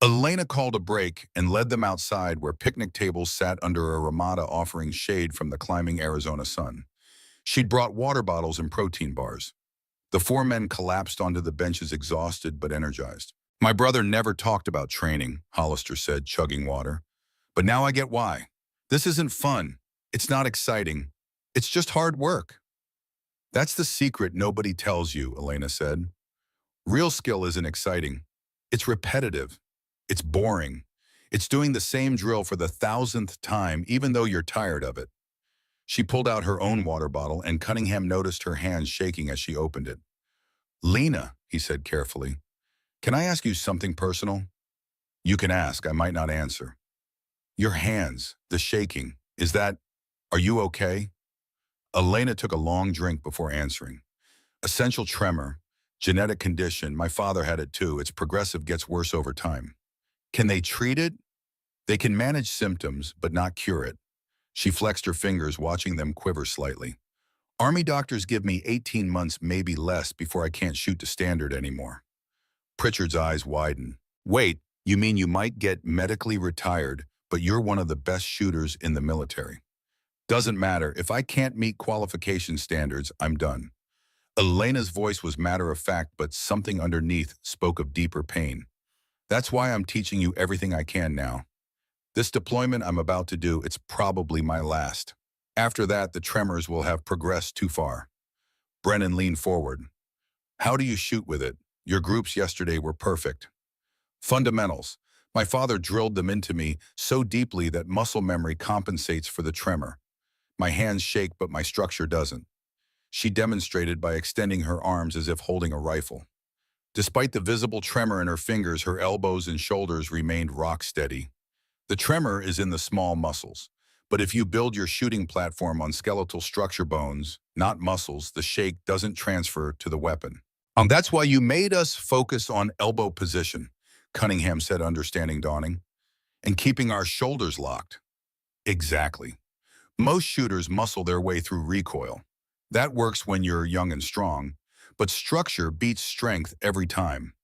Elena called a break and led them outside where picnic tables sat under a ramada offering shade from the climbing Arizona sun. She'd brought water bottles and protein bars. The four men collapsed onto the benches exhausted but energized. My brother never talked about training, Hollister said, chugging water. But now I get why. This isn't fun. It's not exciting. It's just hard work. That's the secret nobody tells you, Elena said. Real skill isn't exciting. It's repetitive. It's boring. It's doing the same drill for the thousandth time, even though you're tired of it. She pulled out her own water bottle, and Cunningham noticed her hands shaking as she opened it. Lena, he said carefully, can I ask you something personal? You can ask, I might not answer. Your hands, the shaking, are you okay? Elena took a long drink before answering. Essential tremor, genetic condition, my father had it too. It's progressive, gets worse over time. Can they treat it? They can manage symptoms, but not cure it. She flexed her fingers, watching them quiver slightly. Army doctors give me 18 months, maybe less, before I can't shoot to standard anymore. Pritchard's eyes widened. Wait, you mean you might get medically retired, but you're one of the best shooters in the military? Doesn't matter. If I can't meet qualification standards, I'm done. Elena's voice was matter-of-fact, but something underneath spoke of deeper pain. That's why I'm teaching you everything I can now. This deployment I'm about to do, it's probably my last. After that, the tremors will have progressed too far. Brennan leaned forward. How do you shoot with it? Your groups yesterday were perfect. Fundamentals. My father drilled them into me so deeply that muscle memory compensates for the tremor. My hands shake, but my structure doesn't. She demonstrated by extending her arms as if holding a rifle. Despite the visible tremor in her fingers, her elbows and shoulders remained rock steady. The tremor is in the small muscles, but if you build your shooting platform on skeletal structure bones, not muscles, the shake doesn't transfer to the weapon. That's why you made us focus on elbow position, Cunningham said, understanding dawning, and keeping our shoulders locked. Exactly. Most shooters muscle their way through recoil. That works when you're young and strong, but structure beats strength every time.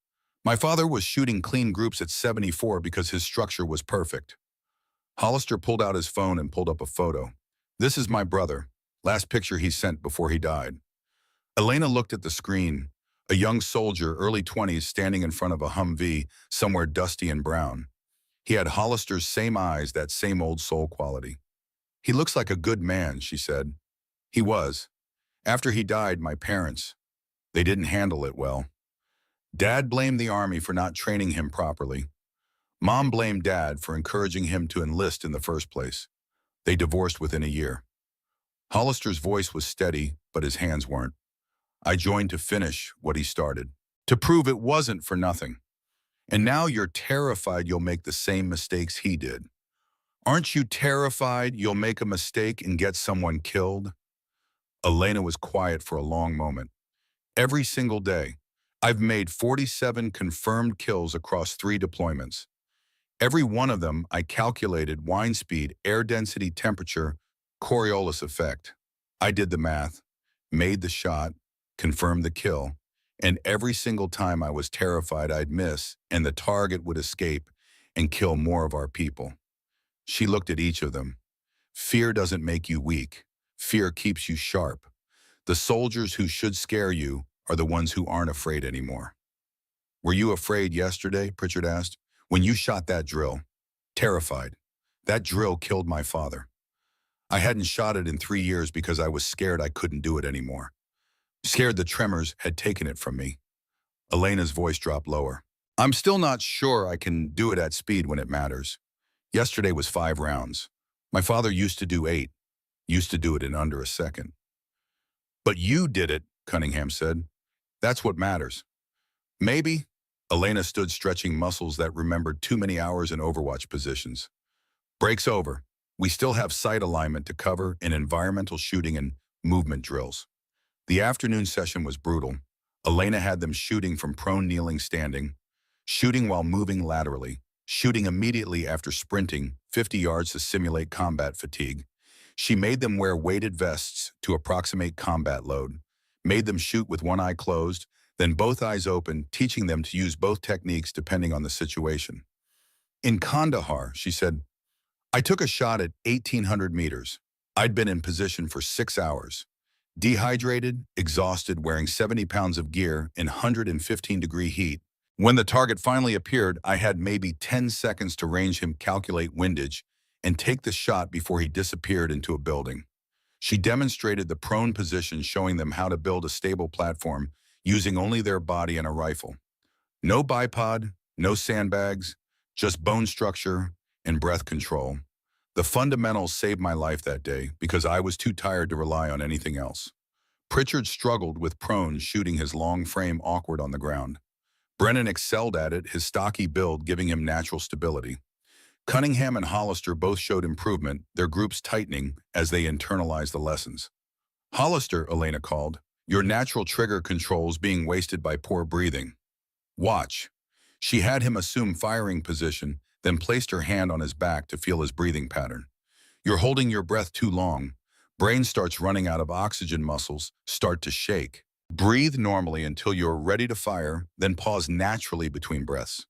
My father was shooting clean groups at 74 because his structure was perfect. Hollister pulled out his phone and pulled up a photo. This is my brother, last picture he sent before he died. Elena looked at the screen, a young soldier, early 20s, standing in front of a Humvee, somewhere dusty and brown. He had Hollister's same eyes, that same old soul quality. He looks like a good man, she said. He was. After he died, my parents, they didn't handle it well. Dad blamed the Army for not training him properly. Mom blamed Dad for encouraging him to enlist in the first place. They divorced within a year. Hollister's voice was steady, but his hands weren't. I joined to finish what he started, to prove it wasn't for nothing. And now you're terrified you'll make the same mistakes he did. Aren't you terrified you'll make a mistake and get someone killed? Elena was quiet for a long moment. Every single day, I've made 47 confirmed kills across 3 deployments. Every one of them, I calculated wind speed, air density, temperature, Coriolis effect. I did the math, made the shot, confirmed the kill, and every single time I was terrified I'd miss and the target would escape and kill more of our people. She looked at each of them. Fear doesn't make you weak. Fear keeps you sharp. The soldiers who should scare you are the ones who aren't afraid anymore. Were you afraid yesterday? Pritchard asked. When you shot that drill? Terrified. That drill killed my father. I hadn't shot it in 3 years because I was scared I couldn't do it anymore. Scared the tremors had taken it from me. Elena's voice dropped lower. I'm still not sure I can do it at speed when it matters. Yesterday was 5 rounds. My father used to do 8. Used to do it in under a second. But you did it, Cunningham said. That's what matters. Maybe. Elena stood, stretching muscles that remembered too many hours in Overwatch positions. Break's over. We still have sight alignment to cover in environmental shooting and movement drills. The afternoon session was brutal. Elena had them shooting from prone, kneeling, standing, shooting while moving laterally, shooting immediately after sprinting 50 yards to simulate combat fatigue. She made them wear weighted vests to approximate combat load, made them shoot with one eye closed, then both eyes open, teaching them to use both techniques depending on the situation. In Kandahar, she said, I took a shot at 1,800 meters. I'd been in position for 6 hours. Dehydrated, exhausted, wearing 70 pounds of gear in 115-degree heat. When the target finally appeared, I had maybe 10 seconds to range him, calculate windage, and take the shot before he disappeared into a building. She demonstrated the prone position, showing them how to build a stable platform using only their body and a rifle. No bipod, no sandbags, just bone structure and breath control. The fundamentals saved my life that day because I was too tired to rely on anything else. Pritchard struggled with prone, shooting his long frame awkward on the ground. Brennan excelled at it, his stocky build giving him natural stability. Cunningham and Hollister both showed improvement, their groups tightening as they internalized the lessons. Hollister, Elena called, your natural trigger controls being wasted by poor breathing. Watch. She had him assume firing position, then placed her hand on his back to feel his breathing pattern. You're holding your breath too long. Brain starts running out of oxygen, muscles start to shake. Breathe normally until you're ready to fire, then pause naturally between breaths.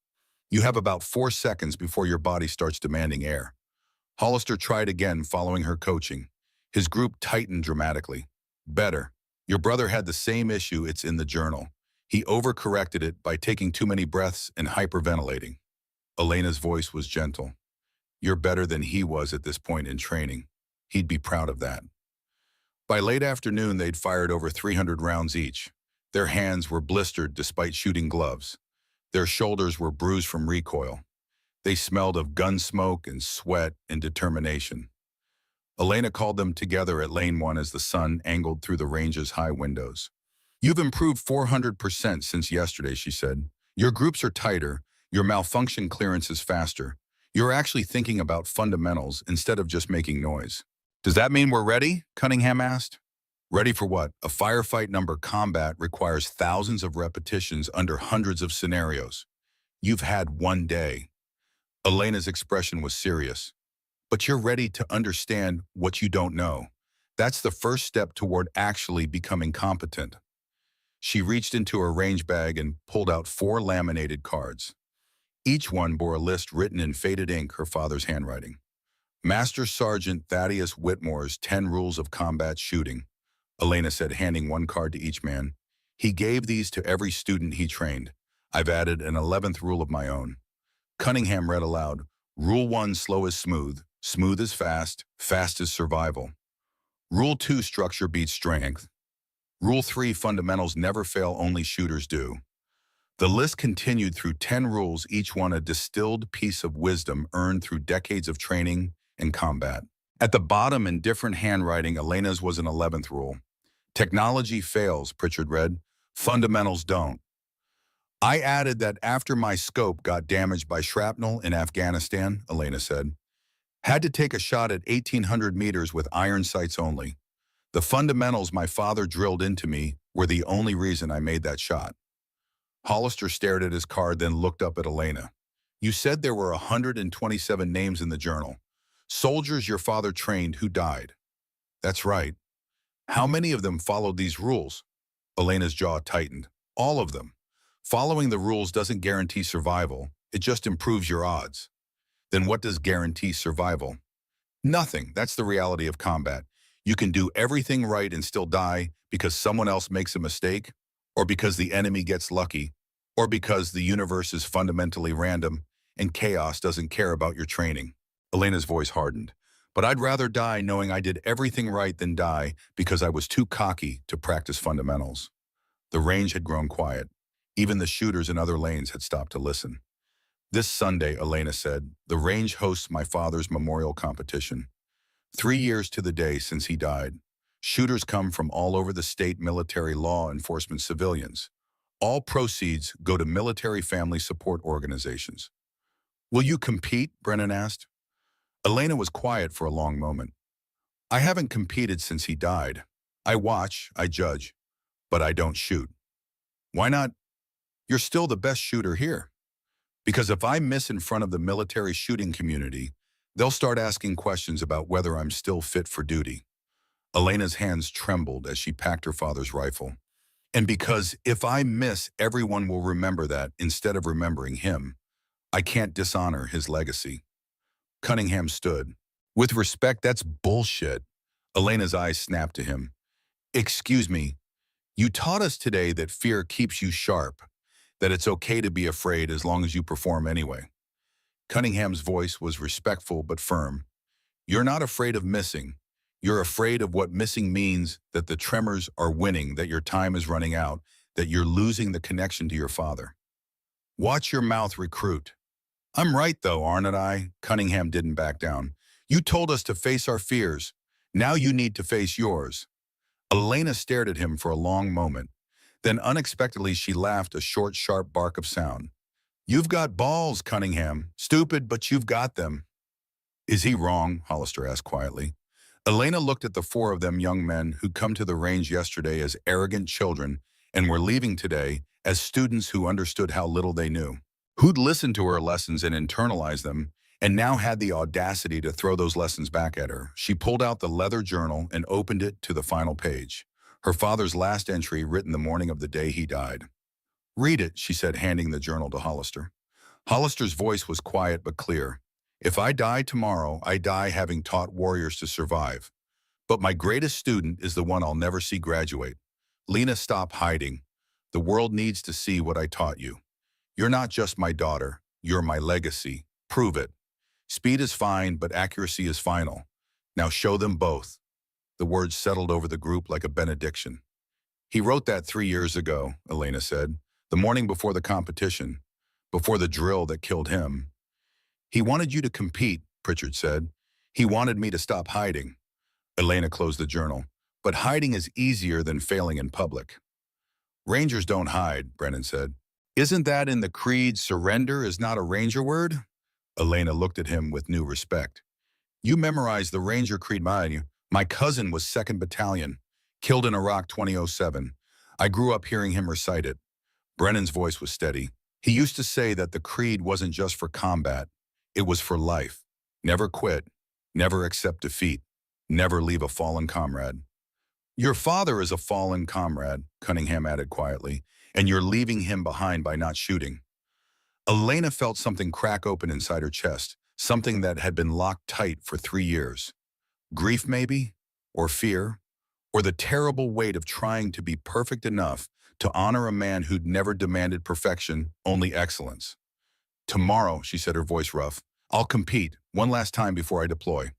You have about 4 seconds before your body starts demanding air. Hollister tried again following her coaching. His group tightened dramatically. Better. Your brother had the same issue, it's in the journal. He overcorrected it by taking too many breaths and hyperventilating. Elena's voice was gentle. You're better than he was at this point in training. He'd be proud of that. By late afternoon, they'd fired over 300 rounds each. Their hands were blistered despite shooting gloves. Their shoulders were bruised from recoil. They smelled of gun smoke and sweat and determination. Elena called them together at Lane 1 as the sun angled through the range's high windows. You've improved 400% since yesterday, she said. Your groups are tighter, your malfunction clearance is faster. You're actually thinking about fundamentals instead of just making noise. Does that mean we're ready? Cunningham asked. Ready for what? A firefight number combat requires thousands of repetitions under hundreds of scenarios. You've had 1 day. Elena's expression was serious. But you're ready to understand what you don't know. That's the first step toward actually becoming competent. She reached into her range bag and pulled out 4 laminated cards. Each one bore a list written in faded ink, her father's handwriting. Master Sergeant Thaddeus Whitmore's 10 Rules of Combat Shooting, Elena said, handing 1 card to each man. He gave these to every student he trained. I've added an 11th rule of my own. Cunningham read aloud, Rule 1, slow is smooth, smooth is fast, fast is survival. Rule 2, structure beats strength. Rule 3, fundamentals never fail, only shooters do. The list continued through 10 rules, each one a distilled piece of wisdom earned through decades of training and combat. At the bottom, in different handwriting, Elena's was an 11th rule. Technology fails, Pritchard read. Fundamentals don't. I added that after my scope got damaged by shrapnel in Afghanistan, Elena said. Had to take a shot at 1,800 meters with iron sights only. The fundamentals my father drilled into me were the only reason I made that shot. Hollister stared at his card, then looked up at Elena. You said there were 127 names in the journal. Soldiers your father trained who died. That's right. How many of them followed these rules? Elena's jaw tightened. All of them. Following the rules doesn't guarantee survival. It just improves your odds. Then what does guarantee survival? Nothing. That's the reality of combat. You can do everything right and still die because someone else makes a mistake, or because the enemy gets lucky, or because the universe is fundamentally random and chaos doesn't care about your training. Elena's voice hardened. But I'd rather die knowing I did everything right than die because I was too cocky to practice fundamentals. The range had grown quiet. Even the shooters in other lanes had stopped to listen. This Sunday, Elena said, the range hosts my father's memorial competition. 3 years to the day since he died. Shooters come from all over the state, military, law enforcement, civilians. All proceeds go to military family support organizations. Will you compete? Brennan asked. Elena was quiet for a long moment. I haven't competed since he died. I watch, I judge, but I don't shoot. Why not? You're still the best shooter here. Because if I miss in front of the military shooting community, they'll start asking questions about whether I'm still fit for duty. Elena's hands trembled as she packed her father's rifle. And because if I miss, everyone will remember that instead of remembering him. I can't dishonor his legacy. Cunningham stood. With respect, that's bullshit. Elena's eyes snapped to him. Excuse me, you taught us today that fear keeps you sharp, that it's okay to be afraid as long as you perform anyway. Cunningham's voice was respectful but firm. You're not afraid of missing. You're afraid of what missing means, that the tremors are winning, that your time is running out, that you're losing the connection to your father. Watch your mouth, recruit. I'm right, though, aren't I? Cunningham didn't back down. You told us to face our fears. Now you need to face yours. Elena stared at him for a long moment. Then unexpectedly she laughed, a short, sharp bark of sound. You've got balls, Cunningham. Stupid, but you've got them. Is he wrong? Hollister asked quietly. Elena looked at the four of them young men who'd come to the range yesterday as arrogant children and were leaving today as students who understood how little they knew, who'd listened to her lessons and internalized them, and now had the audacity to throw those lessons back at her. She pulled out the leather journal and opened it to the final page. Her father's last entry, written the morning of the day he died. Read it, she said, handing the journal to Hollister. Hollister's voice was quiet but clear. If I die tomorrow, I die having taught warriors to survive. But my greatest student is the one I'll never see graduate. Lena, stop hiding. The world needs to see what I taught you. You're not just my daughter. You're my legacy. Prove it. Speed is fine, but accuracy is final. Now show them both. The words settled over the group like a benediction. He wrote that 3 years ago, Elena said, the morning before the competition, before the drill that killed him. He wanted you to compete, Pritchard said. He wanted me to stop hiding. Elena closed the journal. But hiding is easier than failing in public. Rangers don't hide, Brennan said. Isn't that in the creed, surrender is not a Ranger word? Elena looked at him with new respect. You memorized the Ranger creed, my cousin was 2nd Battalion, killed in Iraq 2007. I grew up hearing him recite it. Brennan's voice was steady. He used to say that the creed wasn't just for combat. It was for life. Never quit. Never accept defeat. Never leave a fallen comrade. Your father is a fallen comrade, Cunningham added quietly, and you're leaving him behind by not shooting. Elena felt something crack open inside her chest, something that had been locked tight for 3 years. Grief, maybe? Or fear? Or the terrible weight of trying to be perfect enough to honor a man who'd never demanded perfection, only excellence. Tomorrow, she said, her voice rough, I'll compete, one last time before I deploy.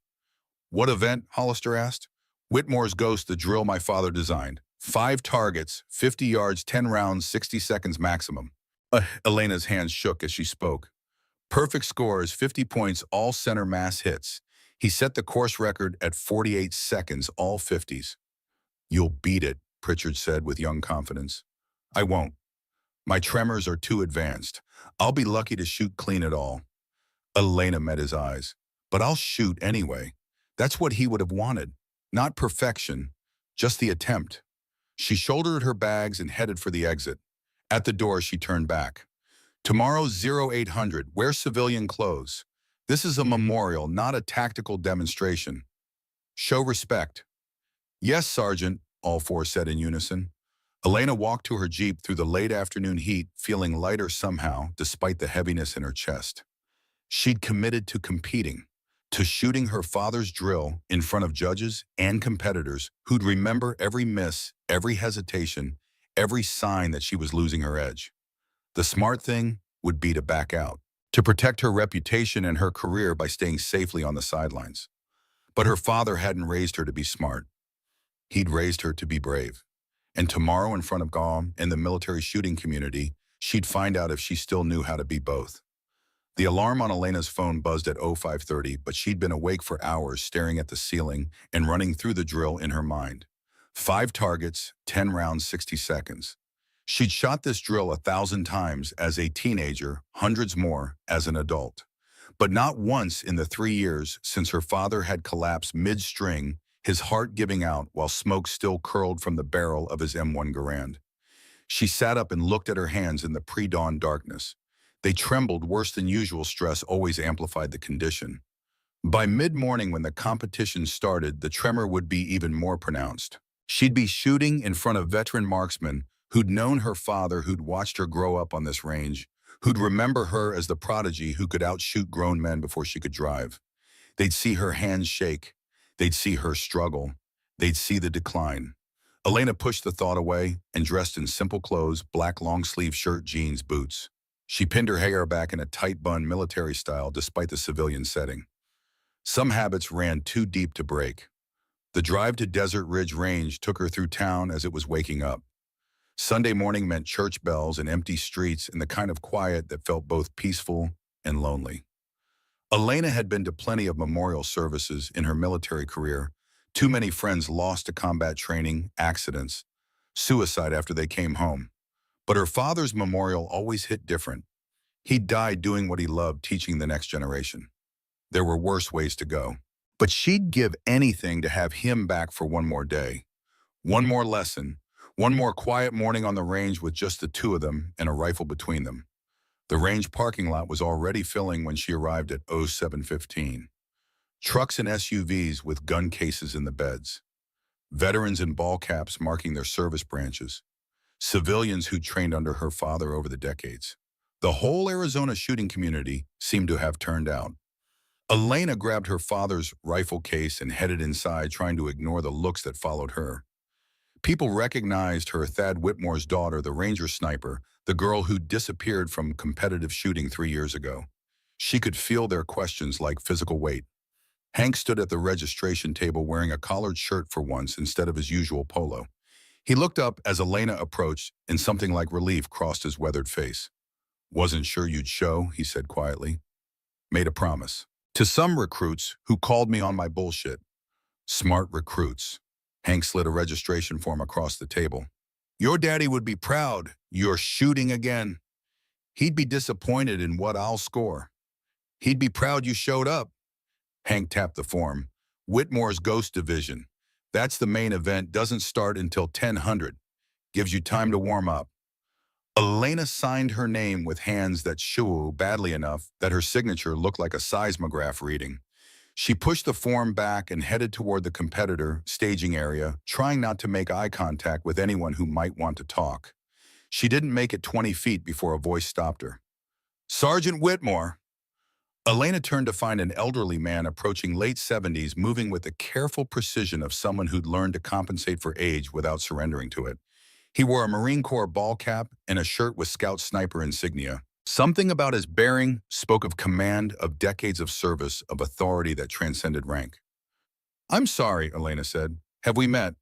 What event? Hollister asked. Whitmore's Ghost, the drill my father designed. 5 targets, 50 yards, 10 rounds, 60 seconds maximum. Elena's hands shook as she spoke. Perfect scores, 50 points, all center mass hits. He set the course record at 48 seconds, all 50s. You'll beat it, Pritchard said with young confidence. I won't. My tremors are too advanced. I'll be lucky to shoot clean at all. Elena met his eyes. But I'll shoot anyway. That's what he would have wanted. Not perfection, just the attempt. She shouldered her bags and headed for the exit. At the door, she turned back. Tomorrow's 0800, wear civilian clothes. This is a memorial, not a tactical demonstration. Show respect. Yes, Sergeant, all four said in unison. Elena walked to her jeep through the late afternoon heat, feeling lighter somehow, despite the heaviness in her chest. She'd committed to competing, to shooting her father's drill in front of judges and competitors who'd remember every miss, every hesitation, every sign that she was losing her edge. The smart thing would be to back out, to protect her reputation and her career by staying safely on the sidelines. But her father hadn't raised her to be smart. He'd raised her to be brave. And tomorrow, in front of Gaume and the military shooting community, she'd find out if she still knew how to be both. The alarm on Elena's phone buzzed at 0530, but she'd been awake for hours, staring at the ceiling and running through the drill in her mind. 5 targets, 10 rounds, 60 seconds. She'd shot this drill 1,000 times as a teenager, hundreds more as an adult. But not once in the 3 years since her father had collapsed mid-string, his heart giving out while smoke still curled from the barrel of his M1 Garand. She sat up and looked at her hands in the pre-dawn darkness. They trembled worse than usual. Stress always amplified the condition. By mid-morning when the competition started, the tremor would be even more pronounced. She'd be shooting in front of veteran marksmen who'd known her father, who'd watched her grow up on this range, who'd remember her as the prodigy who could outshoot grown men before she could drive. They'd see her hands shake. They'd see her struggle. They'd see the decline. Elena pushed the thought away and dressed in simple clothes, black long-sleeve shirt, jeans, boots. She pinned her hair back in a tight bun military style despite the civilian setting. Some habits ran too deep to break. The drive to Desert Ridge Range took her through town as it was waking up. Sunday morning meant church bells and empty streets and the kind of quiet that felt both peaceful and lonely. Elena had been to plenty of memorial services in her military career. Too many friends lost to combat training, accidents, suicide after they came home. But her father's memorial always hit different. He died doing what he loved, teaching the next generation. There were worse ways to go. But she'd give anything to have him back for one more day. One more lesson. One more quiet morning on the range with just the two of them and a rifle between them. The range parking lot was already filling when she arrived at 07:15. Trucks and SUVs with gun cases in the beds. Veterans in ball caps marking their service branches. Civilians who trained under her father over the decades. The whole Arizona shooting community seemed to have turned out. Elena grabbed her father's rifle case and headed inside, trying to ignore the looks that followed her. People recognized her, Thad Whitmore's daughter, the Ranger sniper, the girl who disappeared from competitive shooting 3 years ago. She could feel their questions like physical weight. Hank stood at the registration table wearing a collared shirt for once instead of his usual polo. He looked up as Elena approached, and something like relief crossed his weathered face. "Wasn't sure you'd show," he said quietly. "Made a promise. To some recruits who called me on my bullshit. Smart recruits." Hank slid a registration form across the table. "Your daddy would be proud. You're shooting again. He'd be disappointed in what I'll score. He'd be proud you showed up." Hank tapped the form. "Whitmore's Ghost Division. That's the main event. Doesn't start until 10:00. Gives you time to warm up." Elena signed her name with hands that shook badly enough that her signature looked like a seismograph reading. She pushed the form back and headed toward the competitor staging area, trying not to make eye contact with anyone who might want to talk. She didn't make it 20 feet before a voice stopped her. "Sergeant Whitmore." Elena turned to find an elderly man approaching late 70s, moving with the careful precision of someone who'd learned to compensate for age without surrendering to it. He wore a Marine Corps ball cap and a shirt with Scout sniper insignia. Something about his bearing spoke of command, of decades of service, of authority that transcended rank. "I'm sorry," Elena said. "Have we met?"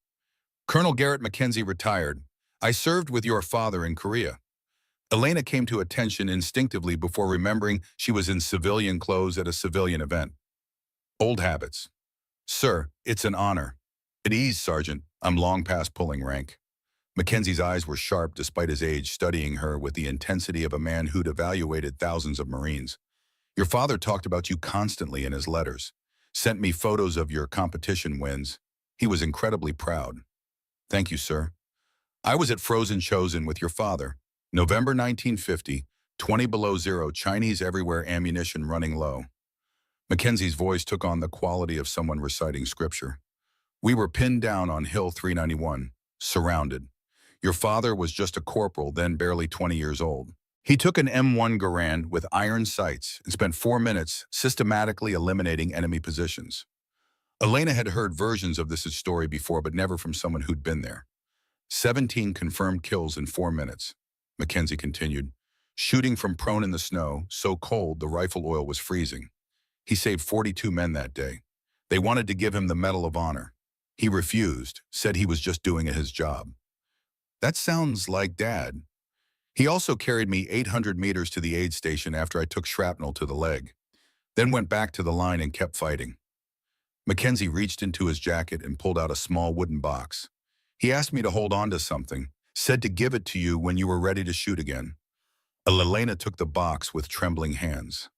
"Colonel Garrett Mackenzie retired. I served with your father in Korea." Elena came to attention instinctively before remembering she was in civilian clothes at a civilian event. Old habits. "Sir, it's an honor." "At ease, Sergeant. I'm long past pulling rank." Mackenzie's eyes were sharp despite his age, studying her with the intensity of a man who'd evaluated thousands of Marines. "Your father talked about you constantly in his letters. Sent me photos of your competition wins. He was incredibly proud." "Thank you, sir." "I was at Frozen Chosen with your father. November 1950, 20 below zero, Chinese everywhere, ammunition running low." Mackenzie's voice took on the quality of someone reciting scripture. "We were pinned down on Hill 391, surrounded. Your father was just a corporal, then barely 20 years old. He took an M1 Garand with iron sights and spent 4 minutes systematically eliminating enemy positions." Elena had heard versions of this story before, but never from someone who'd been there. 17 confirmed kills in 4 minutes. Mackenzie continued, shooting from prone in the snow, so cold the rifle oil was freezing. He saved 42 men that day. They wanted to give him the Medal of Honor. He refused, said he was just doing his job. That sounds like Dad. He also carried me 800 meters to the aid station after I took shrapnel to the leg, then went back to the line and kept fighting. Mackenzie reached into his jacket and pulled out a small wooden box. He asked me to hold on to something, said to give it to you when you were ready to shoot again. Elena took the box with trembling hands.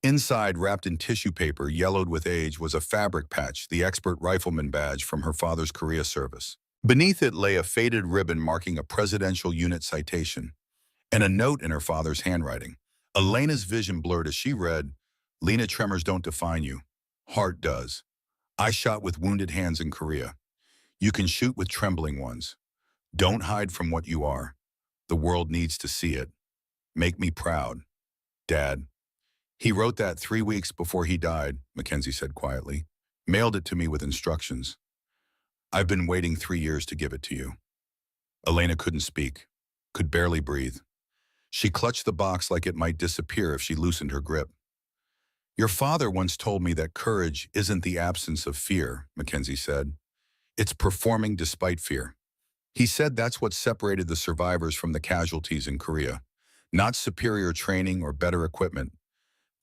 Inside, wrapped in tissue paper yellowed with age, was a fabric patch, the expert rifleman badge from her father's Korea service. Beneath it lay a faded ribbon marking a presidential unit citation, and a note in her father's handwriting. Elena's vision blurred as she read, "Lena, tremors don't define you. Heart does. I shot with wounded hands in Korea. You can shoot with trembling ones. Don't hide from what you are. The world needs to see it." Make me proud, Dad. He wrote that 3 weeks before he died, Mackenzie said quietly. Mailed it to me with instructions. I've been waiting 3 years to give it to you. Elena couldn't speak, could barely breathe. She clutched the box like it might disappear if she loosened her grip. Your father once told me that courage isn't the absence of fear, Mackenzie said. It's performing despite fear. He said that's what separated the survivors from the casualties in Korea. Not superior training or better equipment,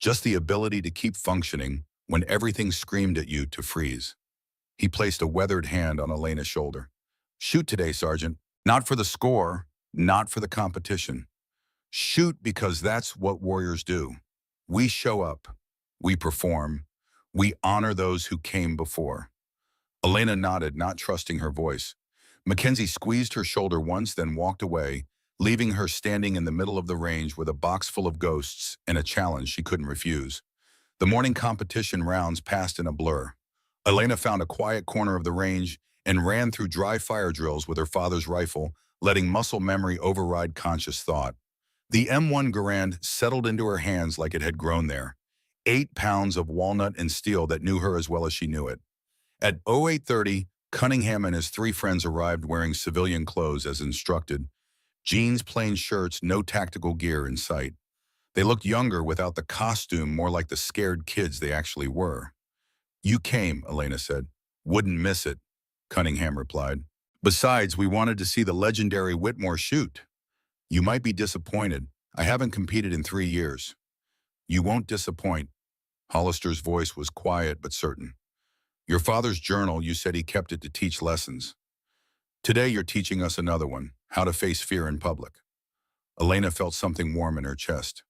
just the ability to keep functioning when everything screamed at you to freeze. He placed a weathered hand on Elena's shoulder. Shoot today, Sergeant. Not for the score, not for the competition. Shoot because that's what warriors do. We show up, we perform, we honor those who came before. Elena nodded, not trusting her voice. Mackenzie squeezed her shoulder once, then walked away, leaving her standing in the middle of the range with a box full of ghosts and a challenge she couldn't refuse. The morning competition rounds passed in a blur. Elena found a quiet corner of the range and ran through dry fire drills with her father's rifle, letting muscle memory override conscious thought. The M1 Garand settled into her hands like it had grown there. 8 pounds of walnut and steel that knew her as well as she knew it. At 0830, Cunningham and his 3 friends arrived wearing civilian clothes as instructed. Jeans, plain shirts, no tactical gear in sight. They looked younger without the costume, more like the scared kids they actually were. You came, Elena said. Wouldn't miss it, Cunningham replied. Besides, we wanted to see the legendary Whitmore shoot. You might be disappointed. I haven't competed in 3 years. You won't disappoint. Hollister's voice was quiet but certain. Your father's journal, you said he kept it to teach lessons. Today you're teaching us another one, how to face fear in public. Elena felt something warm in her chest.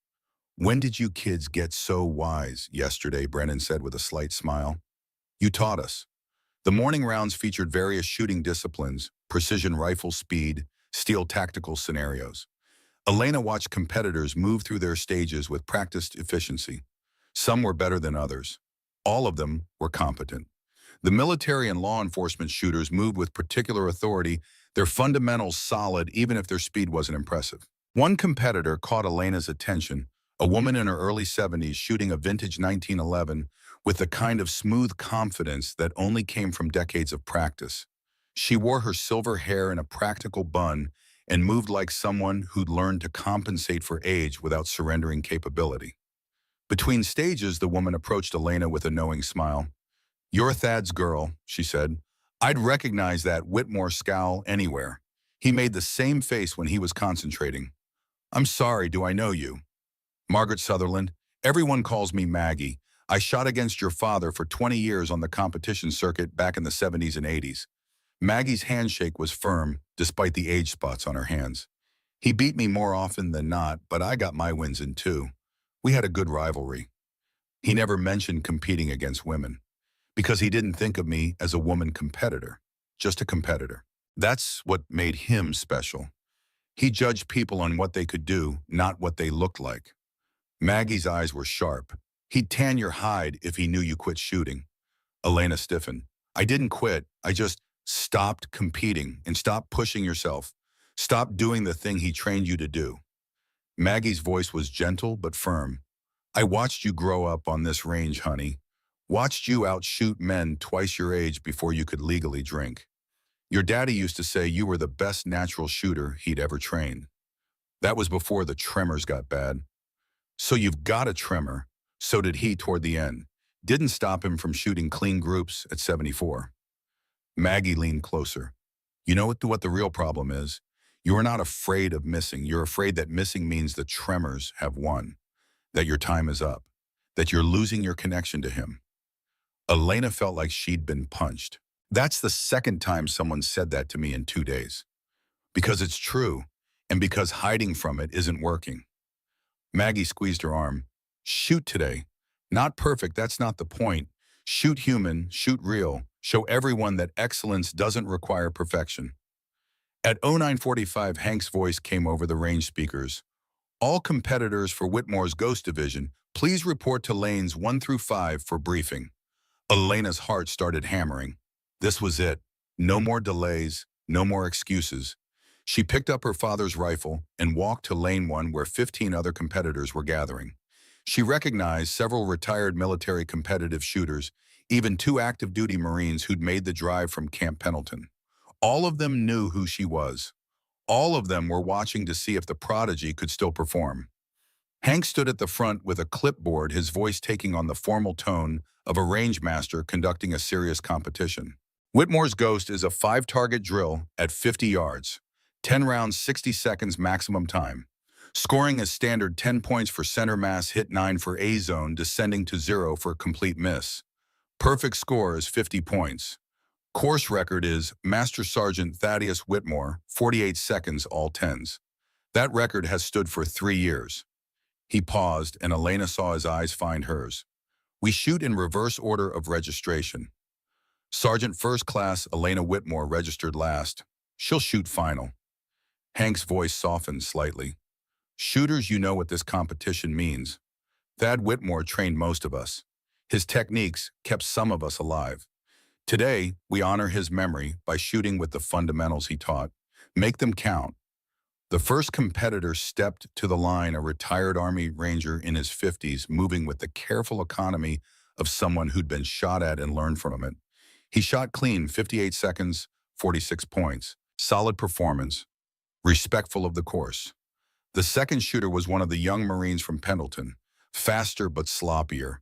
When did you kids get so wise? Yesterday, Brennan said with a slight smile. You taught us. The morning rounds featured various shooting disciplines, precision rifle speed, steel tactical scenarios. Elena watched competitors move through their stages with practiced efficiency. Some were better than others. All of them were competent. The military and law enforcement shooters moved with particular authority, their fundamentals solid even if their speed wasn't impressive. One competitor caught Elena's attention, a woman in her early 70s shooting a vintage 1911 with the kind of smooth confidence that only came from decades of practice. She wore her silver hair in a practical bun and moved like someone who'd learned to compensate for age without surrendering capability. Between stages, the woman approached Elena with a knowing smile. You're Thad's girl, she said. I'd recognize that Whitmore scowl anywhere. He made the same face when he was concentrating. I'm sorry, do I know you? Margaret Sutherland, everyone calls me Maggie. I shot against your father for 20 years on the competition circuit back in the 70s and 80s. Maggie's handshake was firm, despite the age spots on her hands. He beat me more often than not, but I got my wins in too. We had a good rivalry. He never mentioned competing against women, because he didn't think of me as a woman competitor, just a competitor. That's what made him special. He judged people on what they could do, not what they looked like. Maggie's eyes were sharp. He'd tan your hide if he knew you quit shooting. Elena stiffened. I didn't quit. I just stopped competing and stopped pushing yourself. Stop doing the thing he trained you to do. Maggie's voice was gentle but firm. I watched you grow up on this range, honey. Watched you outshoot men twice your age before you could legally drink. Your daddy used to say you were the best natural shooter he'd ever trained. That was before the tremors got bad. So you've got a tremor. So did he toward the end. Didn't stop him from shooting clean groups at 74. Maggie leaned closer. You know what the real problem is? You are not afraid of missing. You're afraid that missing means the tremors have won, that your time is up, that you're losing your connection to him. Elena felt like she'd been punched. That's the second time someone said that to me in 2 days. Because it's true, and because hiding from it isn't working. Maggie squeezed her arm. Shoot today. Not perfect, that's not the point. Shoot human, shoot real. Show everyone that excellence doesn't require perfection. At 0945, Hank's voice came over the range speakers. All competitors for Whitmore's Ghost Division, please report to lanes 1 through 5 for briefing. Elena's heart started hammering. This was it. No more delays, no more excuses. She picked up her father's rifle and walked to lane 1 where 15 other competitors were gathering. She recognized several retired military competitive shooters, even 2 active-duty Marines who'd made the drive from Camp Pendleton. All of them knew who she was. All of them were watching to see if the prodigy could still perform. Hank stood at the front with a clipboard, his voice taking on the formal tone of a range master conducting a serious competition. Whitmore's Ghost is a 5-target drill at 50 yards, 10 rounds, 60 seconds maximum time. Scoring is standard: 10 points for center mass, hit 9 for A-zone, descending to 0 for complete miss. Perfect score is 50 points. Course record is Master Sergeant Thaddeus Whitmore, 48 seconds, all 10s. That record has stood for 3 years. He paused, and Elena saw his eyes find hers. We shoot in reverse order of registration. Sergeant First Class Elena Whitmore registered last. She'll shoot final. Hank's voice softened slightly. Shooters, you know what this competition means. Thad Whitmore trained most of us. His techniques kept some of us alive. Today, we honor his memory by shooting with the fundamentals he taught. Make them count. The first competitor stepped to the line, a retired Army Ranger in his 50s, moving with the careful economy of someone who'd been shot at and learned from it. He shot clean, 58 seconds, 46 points. Solid performance, respectful of the course. The second shooter was one of the young Marines from Pendleton, faster but sloppier.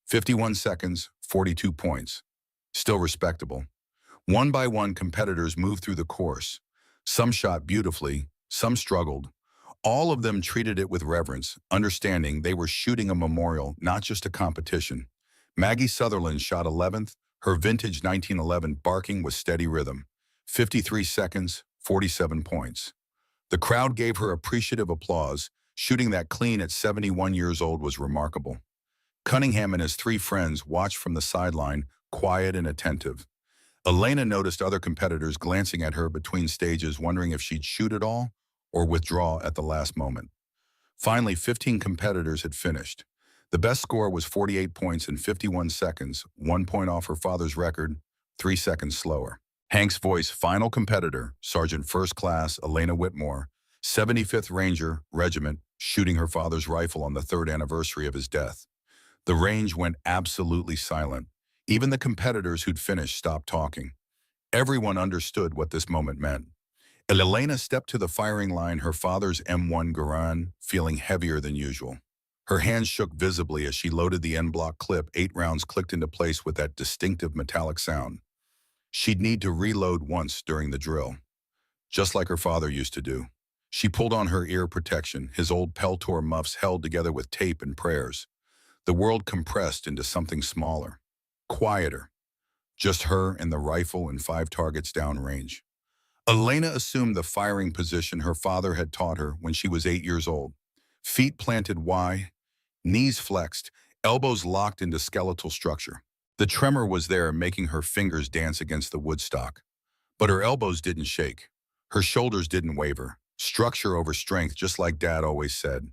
51 seconds, 42 points. Still respectable. One by one, competitors moved through the course. Some shot beautifully, some struggled. All of them treated it with reverence, understanding they were shooting a memorial, not just a competition. Maggie Sutherland shot 11th, her vintage 1911 barking with steady rhythm. 53 seconds, 47 points. The crowd gave her appreciative applause. Shooting that clean at 71 years old was remarkable. Cunningham and his 3 friends watched from the sideline, quiet and attentive. Elena noticed other competitors glancing at her between stages, wondering if she'd shoot at all or withdraw at the last moment. Finally, 15 competitors had finished. The best score was 48 points in 51 seconds, 1 point off her father's record, 3 seconds slower. Hank's voice: final competitor, Sergeant First Class Elena Whitmore, 75th Ranger Regiment, shooting her father's rifle on the 3rd anniversary of his death. The range went absolutely silent. Even the competitors who'd finished stopped talking. Everyone understood what this moment meant. Elena stepped to the firing line, her father's M1 Garand feeling heavier than usual. Her hands shook visibly as she loaded the end-block clip. 8 rounds clicked into place with that distinctive metallic sound. She'd need to reload once during the drill, just like her father used to do. She pulled on her ear protection, his old Peltor muffs held together with tape and prayers. The world compressed into something smaller, quieter. Just her and the rifle and 5 targets downrange. Elena assumed the firing position her father had taught her when she was 8 years old. Feet planted wide, knees flexed, elbows locked into skeletal structure. The tremor was there, making her fingers dance against the woodstock. But her elbows didn't shake. Her shoulders didn't waver. Structure over strength, just like Dad always said.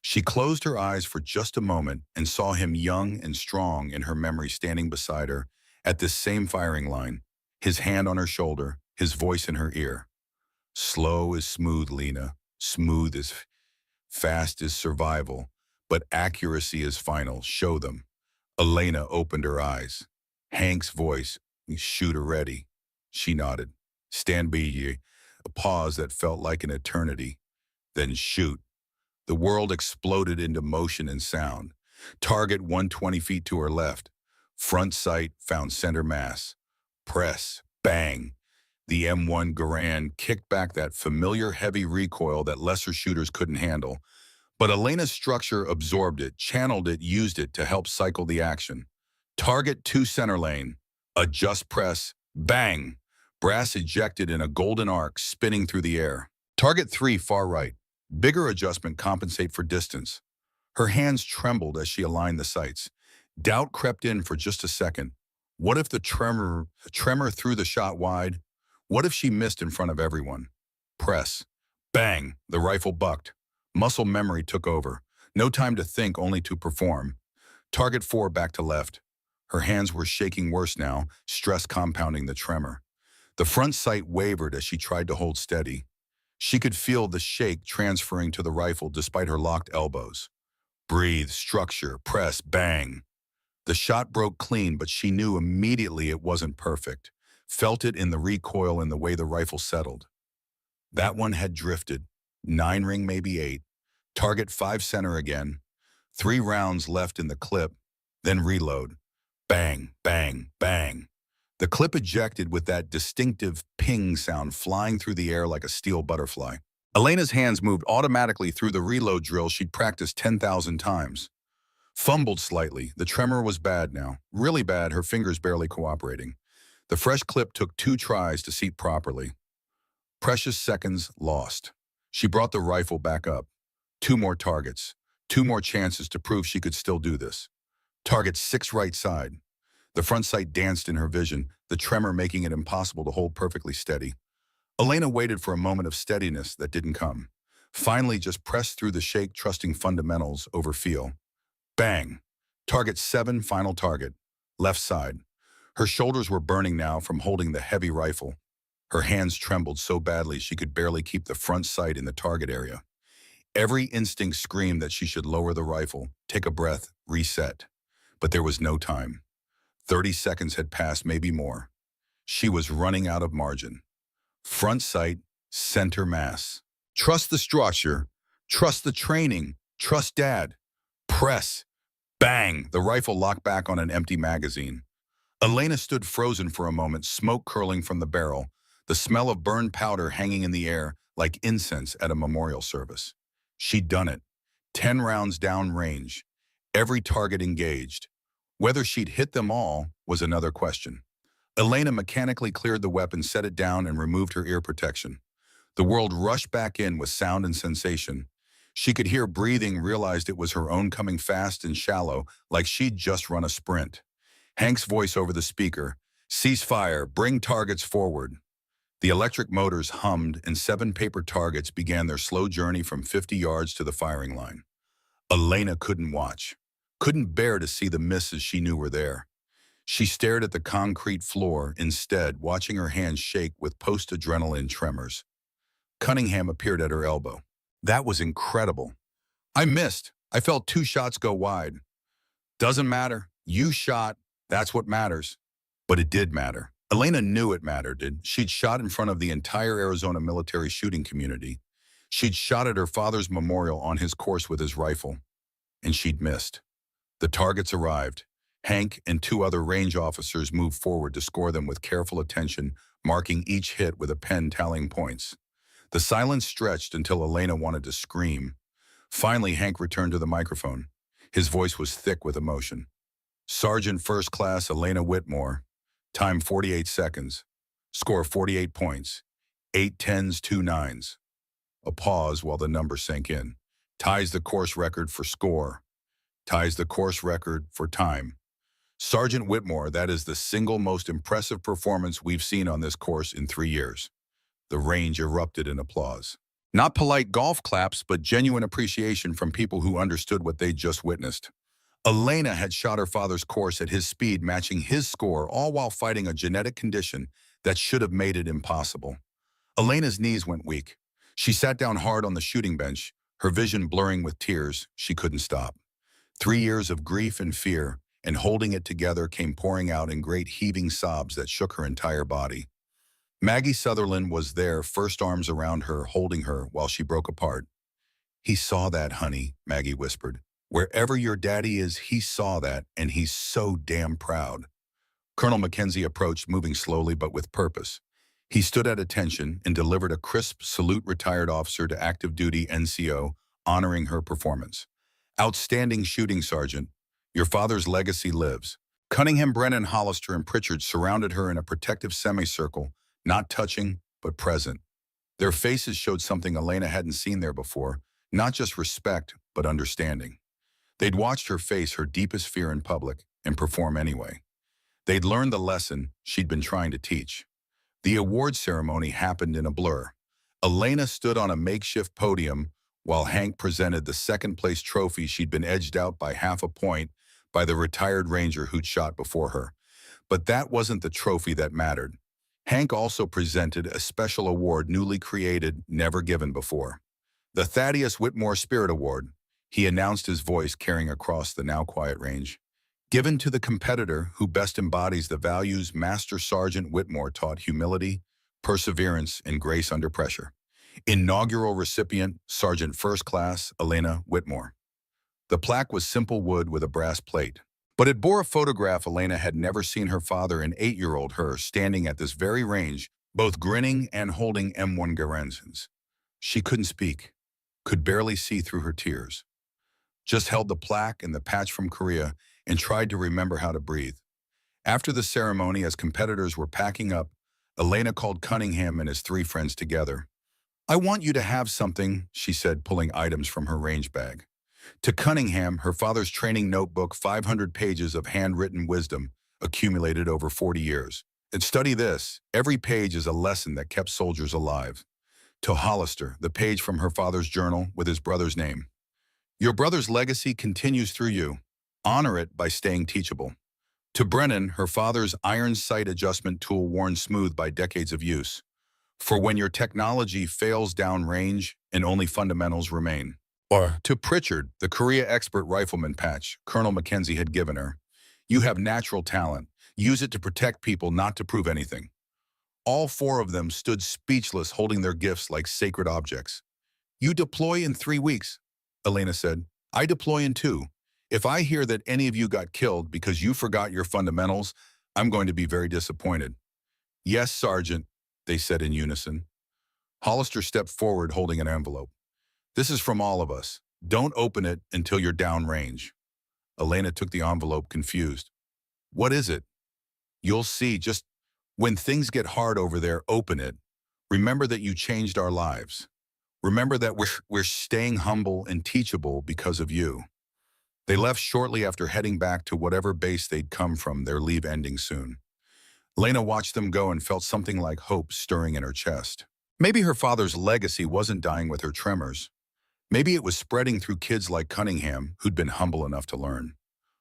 She closed her eyes for just a moment and saw him, young and strong in her memory, standing beside her at this same firing line, his hand on her shoulder, his voice in her ear. Slow is smooth, Lena. Smooth is fast is survival, but accuracy is final. Show them. Elena opened her eyes. Hank's voice: shooter ready. She nodded. Stand by ye. A pause that felt like an eternity. Then shoot. The world exploded into motion and sound. Target 120 feet to her left. Front sight found center mass. Press. Bang. The M1 Garand kicked back that familiar heavy recoil that lesser shooters couldn't handle. But Elena's structure absorbed it, channeled it, used it to help cycle the action. Target 2 center lane. Adjust press. Bang. Brass ejected in a golden arc, spinning through the air. Target 3 far right. Bigger adjustment, compensate for distance. Her hands trembled as she aligned the sights. Doubt crept in for just a second. What if the tremor threw the shot wide? What if she missed in front of everyone? Press. Bang. The rifle bucked. Muscle memory took over. No time to think, only to perform. Target 4 back to left. Her hands were shaking worse now, stress compounding the tremor. The front sight wavered as she tried to hold steady. She could feel the shake transferring to the rifle despite her locked elbows. Breathe, structure, press, bang. The shot broke clean, but she knew immediately it wasn't perfect. Felt it in the recoil and the way the rifle settled. That one had drifted. 9 ring, maybe 8. Target 5 center again. 3 rounds left in the clip, then reload. Bang, bang, bang. The clip ejected with that distinctive ping sound flying through the air like a steel butterfly. Elena's hands moved automatically through the reload drill she'd practiced 10,000 times. Fumbled slightly. The tremor was bad now. Really bad, her fingers barely cooperating. The fresh clip took 2 tries to seat properly. Precious seconds lost. She brought the rifle back up. 2 more targets. 2 more chances to prove she could still do this. Target 6 right side. The front sight danced in her vision, the tremor making it impossible to hold perfectly steady. Elena waited for a moment of steadiness that didn't come. Finally just pressed through the shake, trusting fundamentals over feel. Bang! Target 7, final target. Left side. Her shoulders were burning now from holding the heavy rifle. Her hands trembled so badly she could barely keep the front sight in the target area. Every instinct screamed that she should lower the rifle, take a breath, reset. But there was no time. 30 seconds had passed, maybe more. She was running out of margin. Front sight, center mass. Trust the structure. Trust the training. Trust Dad. Press. Bang! The rifle locked back on an empty magazine. Elena stood frozen for a moment, smoke curling from the barrel, the smell of burned powder hanging in the air like incense at a memorial service. She'd done it. 10 rounds down range. Every target engaged. Whether she'd hit them all was another question. Elena mechanically cleared the weapon, set it down, and removed her ear protection. The world rushed back in with sound and sensation. She could hear breathing, realized it was her own coming fast and shallow, like she'd just run a sprint. Hank's voice over the speaker, "Cease fire, bring targets forward." The electric motors hummed, and 7 paper targets began their slow journey from 50 yards to the firing line. Elena couldn't watch, couldn't bear to see the misses she knew were there. She stared at the concrete floor, instead watching her hands shake with post-adrenaline tremors. Cunningham appeared at her elbow. "That was incredible." "I missed. I felt 2 shots go wide." "Doesn't matter. You shot. That's what matters." But it did matter. Elena knew it mattered. She'd shot in front of the entire Arizona military shooting community. She'd shot at her father's memorial on his course with his rifle. And she'd missed. The targets arrived. Hank and 2 other range officers moved forward to score them with careful attention, marking each hit with a pen tallying points. The silence stretched until Elena wanted to scream. Finally, Hank returned to the microphone. His voice was thick with emotion. "Sergeant First Class Elena Whitmore. Time 48 seconds. Score 48 points. 8 10s, 2 9s. A pause while the numbers sank in. "Ties the course record for score. Ties the course record for time. Sergeant Whitmore, that is the single most impressive performance we've seen on this course in 3 years." The range erupted in applause. Not polite golf claps, but genuine appreciation from people who understood what they'd just witnessed. Elena had shot her father's course at his speed, matching his score, all while fighting a genetic condition that should have made it impossible. Elena's knees went weak. She sat down hard on the shooting bench, her vision blurring with tears. She couldn't stop. 3 years of grief and fear, and holding it together, came pouring out in great heaving sobs that shook her entire body. Maggie Sutherland was there, first arms around her, holding her while she broke apart. "He saw that, honey," Maggie whispered. "Wherever your daddy is, he saw that, and he's so damn proud." Colonel Mackenzie approached, moving slowly but with purpose. He stood at attention and delivered a crisp salute, retired officer to active duty NCO, honoring her performance. "Outstanding shooting, Sergeant. Your father's legacy lives." Cunningham, Brennan, Hollister, and Pritchard surrounded her in a protective semicircle, not touching, but present. Their faces showed something Elena hadn't seen there before, not just respect, but understanding. They'd watched her face her deepest fear in public and perform anyway. They'd learned the lesson she'd been trying to teach. The award ceremony happened in a blur. Elena stood on a makeshift podium while Hank presented the second-place trophy. She'd been edged out by half a point by the retired ranger who'd shot before her. But that wasn't the trophy that mattered. Hank also presented a special award newly created, never given before. The Thaddeus Whitmore Spirit Award, he announced, his voice carrying across the now quiet range. Given to the competitor who best embodies the values Master Sergeant Whitmore taught: humility, perseverance, and grace under pressure. Inaugural recipient, Sergeant First Class Elena Whitmore. The plaque was simple wood with a brass plate, but it bore a photograph. Elena had never seen her father and 8-year-old her standing at this very range, both grinning and holding M1 Garandons. She couldn't speak, could barely see through her tears. Just held the plaque and the patch from Korea and tried to remember how to breathe. After the ceremony, as competitors were packing up, Elena called Cunningham and his 3 friends together. "I want you to have something," she said, pulling items from her range bag. To Cunningham, her father's training notebook, 500 pages of handwritten wisdom accumulated over 40 years. And study this: every page is a lesson that kept soldiers alive. To Hollister, the page from her father's journal with his brother's name. "Your brother's legacy continues through you. Honor it by staying teachable." To Brennan, her father's iron sight adjustment tool worn smooth by decades of use. "For when your technology fails downrange and only fundamentals remain." Or to Pritchard, the Korea expert rifleman patch Colonel Mackenzie had given her. "You have natural talent. Use it to protect people, not to prove anything." All 4 of them stood speechless, holding their gifts like sacred objects. "You deploy in 3 weeks, Elena said. "I deploy in 2. If I hear that any of you got killed because you forgot your fundamentals, I'm going to be very disappointed." "Yes, Sergeant," they said in unison. Hollister stepped forward holding an envelope. "This is from all of us. Don't open it until you're downrange." Elena took the envelope, confused. "What is it?" "You'll see. Just when things get hard over there, open it. Remember that you changed our lives. Remember that we're staying humble and teachable because of you." They left shortly after, heading back to whatever base they'd come from, their leave ending soon. Elena watched them go and felt something like hope stirring in her chest. Maybe her father's legacy wasn't dying with her tremors. Maybe it was spreading through kids like Cunningham, who'd been humble enough to learn.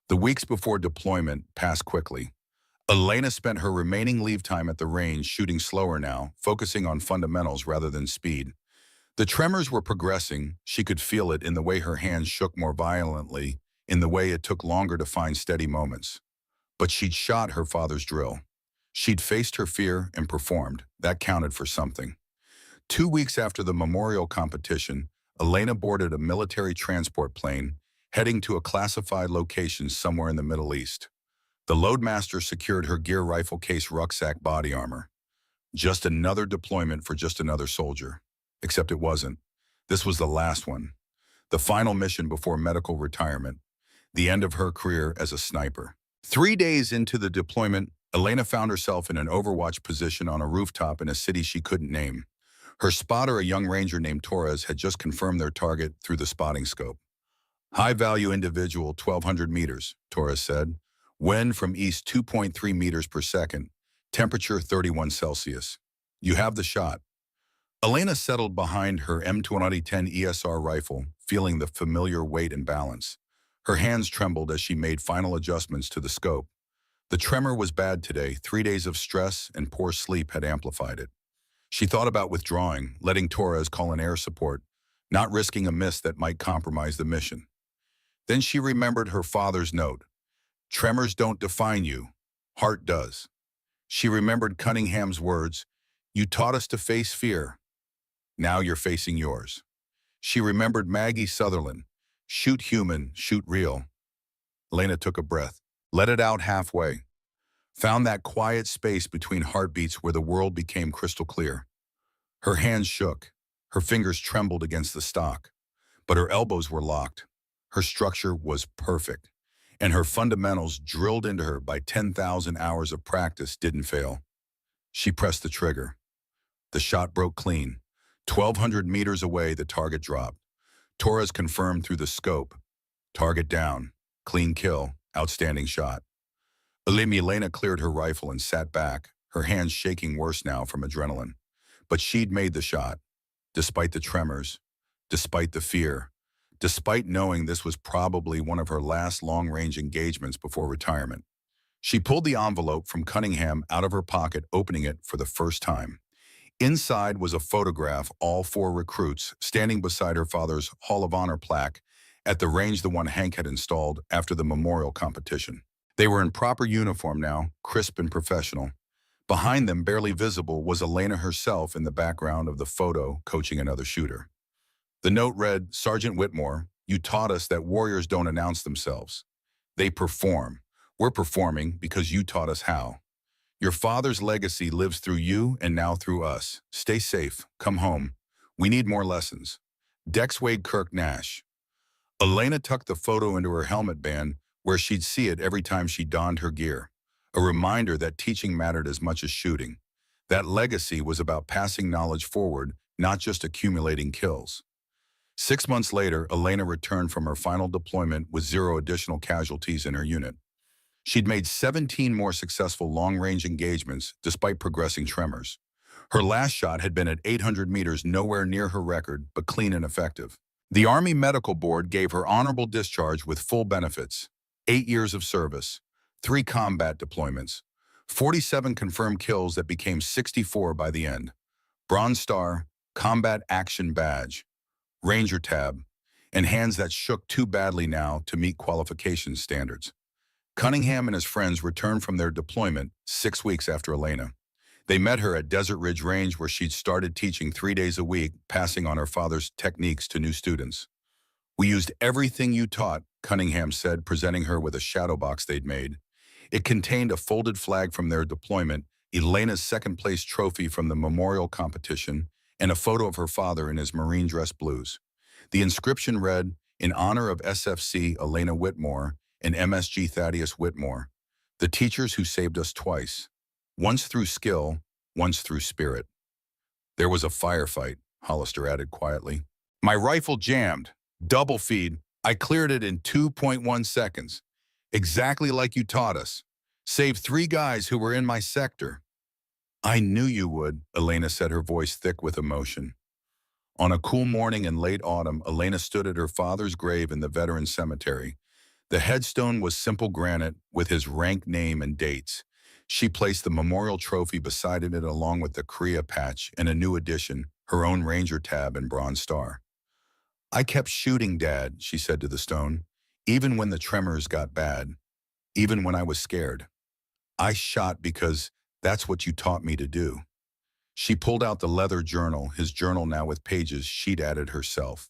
The weeks before deployment passed quickly. Elena spent her remaining leave time at the range shooting slower now, focusing on fundamentals rather than speed. The tremors were progressing. She could feel it in the way her hands shook more violently, in the way it took longer to find steady moments. But she'd shot her father's drill. She'd faced her fear and performed. That counted for something. 2 weeks after the memorial competition, Elena boarded a military transport plane, heading to a classified location somewhere in the Middle East. The loadmaster secured her gear, rifle case, rucksack, body armor. Just another deployment for just another soldier. Except it wasn't. This was the last one. The final mission before medical retirement. The end of her career as a sniper. 3 days into the deployment, Elena found herself in an overwatch position on a rooftop in a city she couldn't name. Her spotter, a young ranger named Torres, had just confirmed their target through the spotting scope. "High-value individual, 1,200 meters, Torres said. "Wind from east 2.3 meters per second. Temperature 31 Celsius. You have the shot." Elena settled behind her M2010 ESR rifle, feeling the familiar weight and balance. Her hands trembled as she made final adjustments to the scope. The tremor was bad today. 3 days of stress and poor sleep had amplified it. She thought about withdrawing, letting Torres call in air support, not risking a miss that might compromise the mission. Then she remembered her father's note. "Tremors don't define you. Heart does." She remembered Cunningham's words, "You taught us to face fear. Now you're facing yours." She remembered Maggie Sutherland, "Shoot human, shoot real." Elena took a breath, let it out halfway. Found that quiet space between heartbeats where the world became crystal clear. Her hands shook, her fingers trembled against the stock, but her elbows were locked. Her structure was perfect, and her fundamentals, drilled into her by 10,000 hours of practice, didn't fail. She pressed the trigger. The shot broke clean. 1,200 meters away, the target dropped. Torres confirmed through the scope. Target down. Clean kill. Outstanding shot. Elena cleared her rifle and sat back, her hands shaking worse now from adrenaline. But she'd made the shot, despite the tremors, despite the fear, despite knowing this was probably one of her last long-range engagements before retirement. She pulled the envelope from Cunningham out of her pocket, opening it for the first time. Inside was a photograph, all four recruits, standing beside her father's Hall of Honor plaque at the range, the one Hank had installed after the memorial competition. They were in proper uniform now, crisp and professional. Behind them, barely visible, was Elena herself in the background of the photo, coaching another shooter. The note read, "Sergeant Whitmore, you taught us that warriors don't announce themselves. They perform. We're performing because you taught us how. Your father's legacy lives through you and now through us. Stay safe. Come home. We need more lessons. Dex Wade Kirk Nash." Elena tucked the photo into her helmet band where she'd see it every time she donned her gear. A reminder that teaching mattered as much as shooting. That legacy was about passing knowledge forward, not just accumulating kills. 6 months later, Elena returned from her final deployment with 0 additional casualties in her unit. She'd made 17 more successful long-range engagements despite progressing tremors. Her last shot had been at 800 meters, nowhere near her record, but clean and effective. The Army Medical Board gave her honorable discharge with full benefits: 8 years of service, 3 combat deployments, 47 confirmed kills that became 64 by the end, Bronze Star, Combat Action Badge, Ranger Tab, and hands that shook too badly now to meet qualification standards. Cunningham and his friends returned from their deployment 6 weeks after Elena. They met her at Desert Ridge Range, where she'd started teaching 3 days a week, passing on her father's techniques to new students. "We used everything you taught," Cunningham said, presenting her with a shadow box they'd made. It contained a folded flag from their deployment, Elena's second-place trophy from the memorial competition, and a photo of her father in his Marine dress blues. The inscription read, "In honor of SFC Elena Whitmore and MSG Thaddeus Whitmore, the teachers who saved us twice, once through skill, once through spirit." "There was a firefight," Hollister added quietly. "My rifle jammed. Double feed. I cleared it in 2.1 seconds. Exactly like you taught us. Saved 3 guys who were in my sector." "I knew you would," Elena said, her voice thick with emotion. On a cool morning in late autumn, Elena stood at her father's grave in the Veterans Cemetery. The headstone was simple granite with his rank name and dates. She placed the memorial trophy beside it along with the Korea patch and a new addition, her own Ranger tab and Bronze Star. "I kept shooting, Dad," she said to the stone, "even when the tremors got bad, even when I was scared. I shot because that's what you taught me to do." She pulled out the leather journal, his journal now with pages she'd added herself.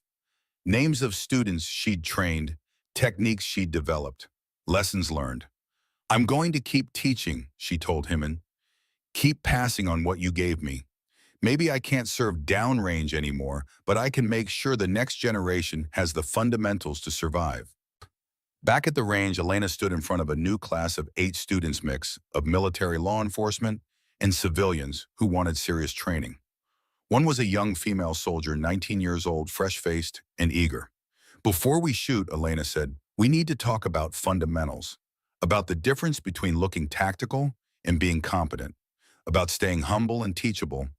Names of students she'd trained, techniques she'd developed, lessons learned. "I'm going to keep teaching," she told him, "and keep passing on what you gave me. Maybe I can't serve downrange anymore, but I can make sure the next generation has the fundamentals to survive." Back at the range, Elena stood in front of a new class of 8 students, mix of military law enforcement and civilians who wanted serious training. One was a young female soldier, 19 years old, fresh-faced and eager. "Before we shoot," Elena said, "we need to talk about fundamentals, about the difference between looking tactical and being competent, about staying humble and teachable."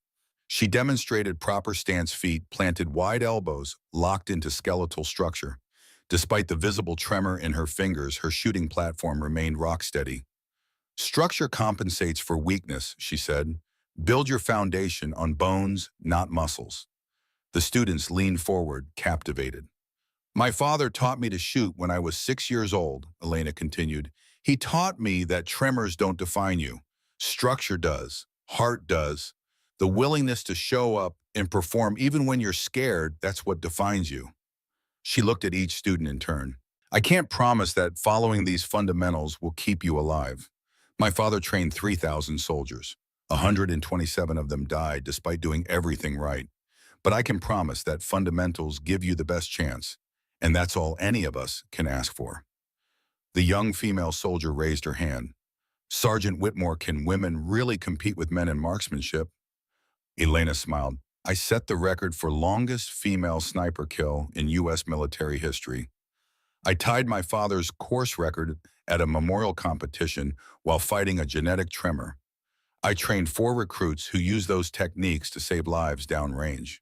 She demonstrated proper stance, feet planted, wide elbows locked into skeletal structure. Despite the visible tremor in her fingers, her shooting platform remained rock steady. "Structure compensates for weakness," she said. "Build your foundation on bones, not muscles." The students leaned forward, captivated. "My father taught me to shoot when I was 6 years old," Elena continued. "He taught me that tremors don't define you. Structure does. Heart does. The willingness to show up and perform even when you're scared, that's what defines you." She looked at each student in turn. "I can't promise that following these fundamentals will keep you alive. My father trained 3,000 soldiers. 127 of them died despite doing everything right. But I can promise that fundamentals give you the best chance, and that's all any of us can ask for." The young female soldier raised her hand. "Sergeant Whitmore, can women really compete with men in marksmanship?" Elena smiled. "I set the record for longest female sniper kill in U.S. military history. I tied my father's course record at a memorial competition while fighting a genetic tremor. I trained 4 recruits who used those techniques to save lives downrange."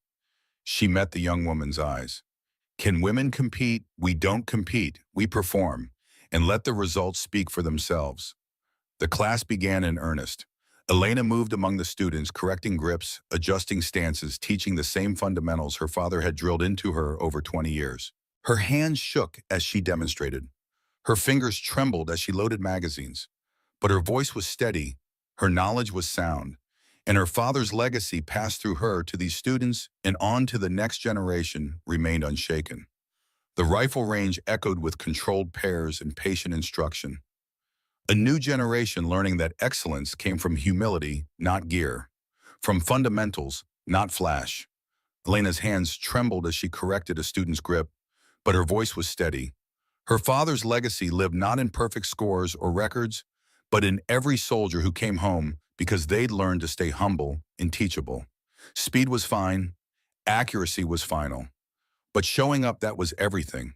She met the young woman's eyes. "Can women compete? We don't compete. We perform. And let the results speak for themselves." The class began in earnest. Elena moved among the students, correcting grips, adjusting stances, teaching the same fundamentals her father had drilled into her over 20 years. Her hands shook as she demonstrated. Her fingers trembled as she loaded magazines. But her voice was steady, her knowledge was sound, and her father's legacy passed through her to these students and on to the next generation remained unshaken. The rifle range echoed with controlled pairs and patient instruction. A new generation learning that excellence came from humility, not gear, from fundamentals, not flash. Elena's hands trembled as she corrected a student's grip, but her voice was steady. Her father's legacy lived not in perfect scores or records, but in every soldier who came home because they'd learned to stay humble and teachable. Speed was fine, accuracy was final, but showing up, that was everything.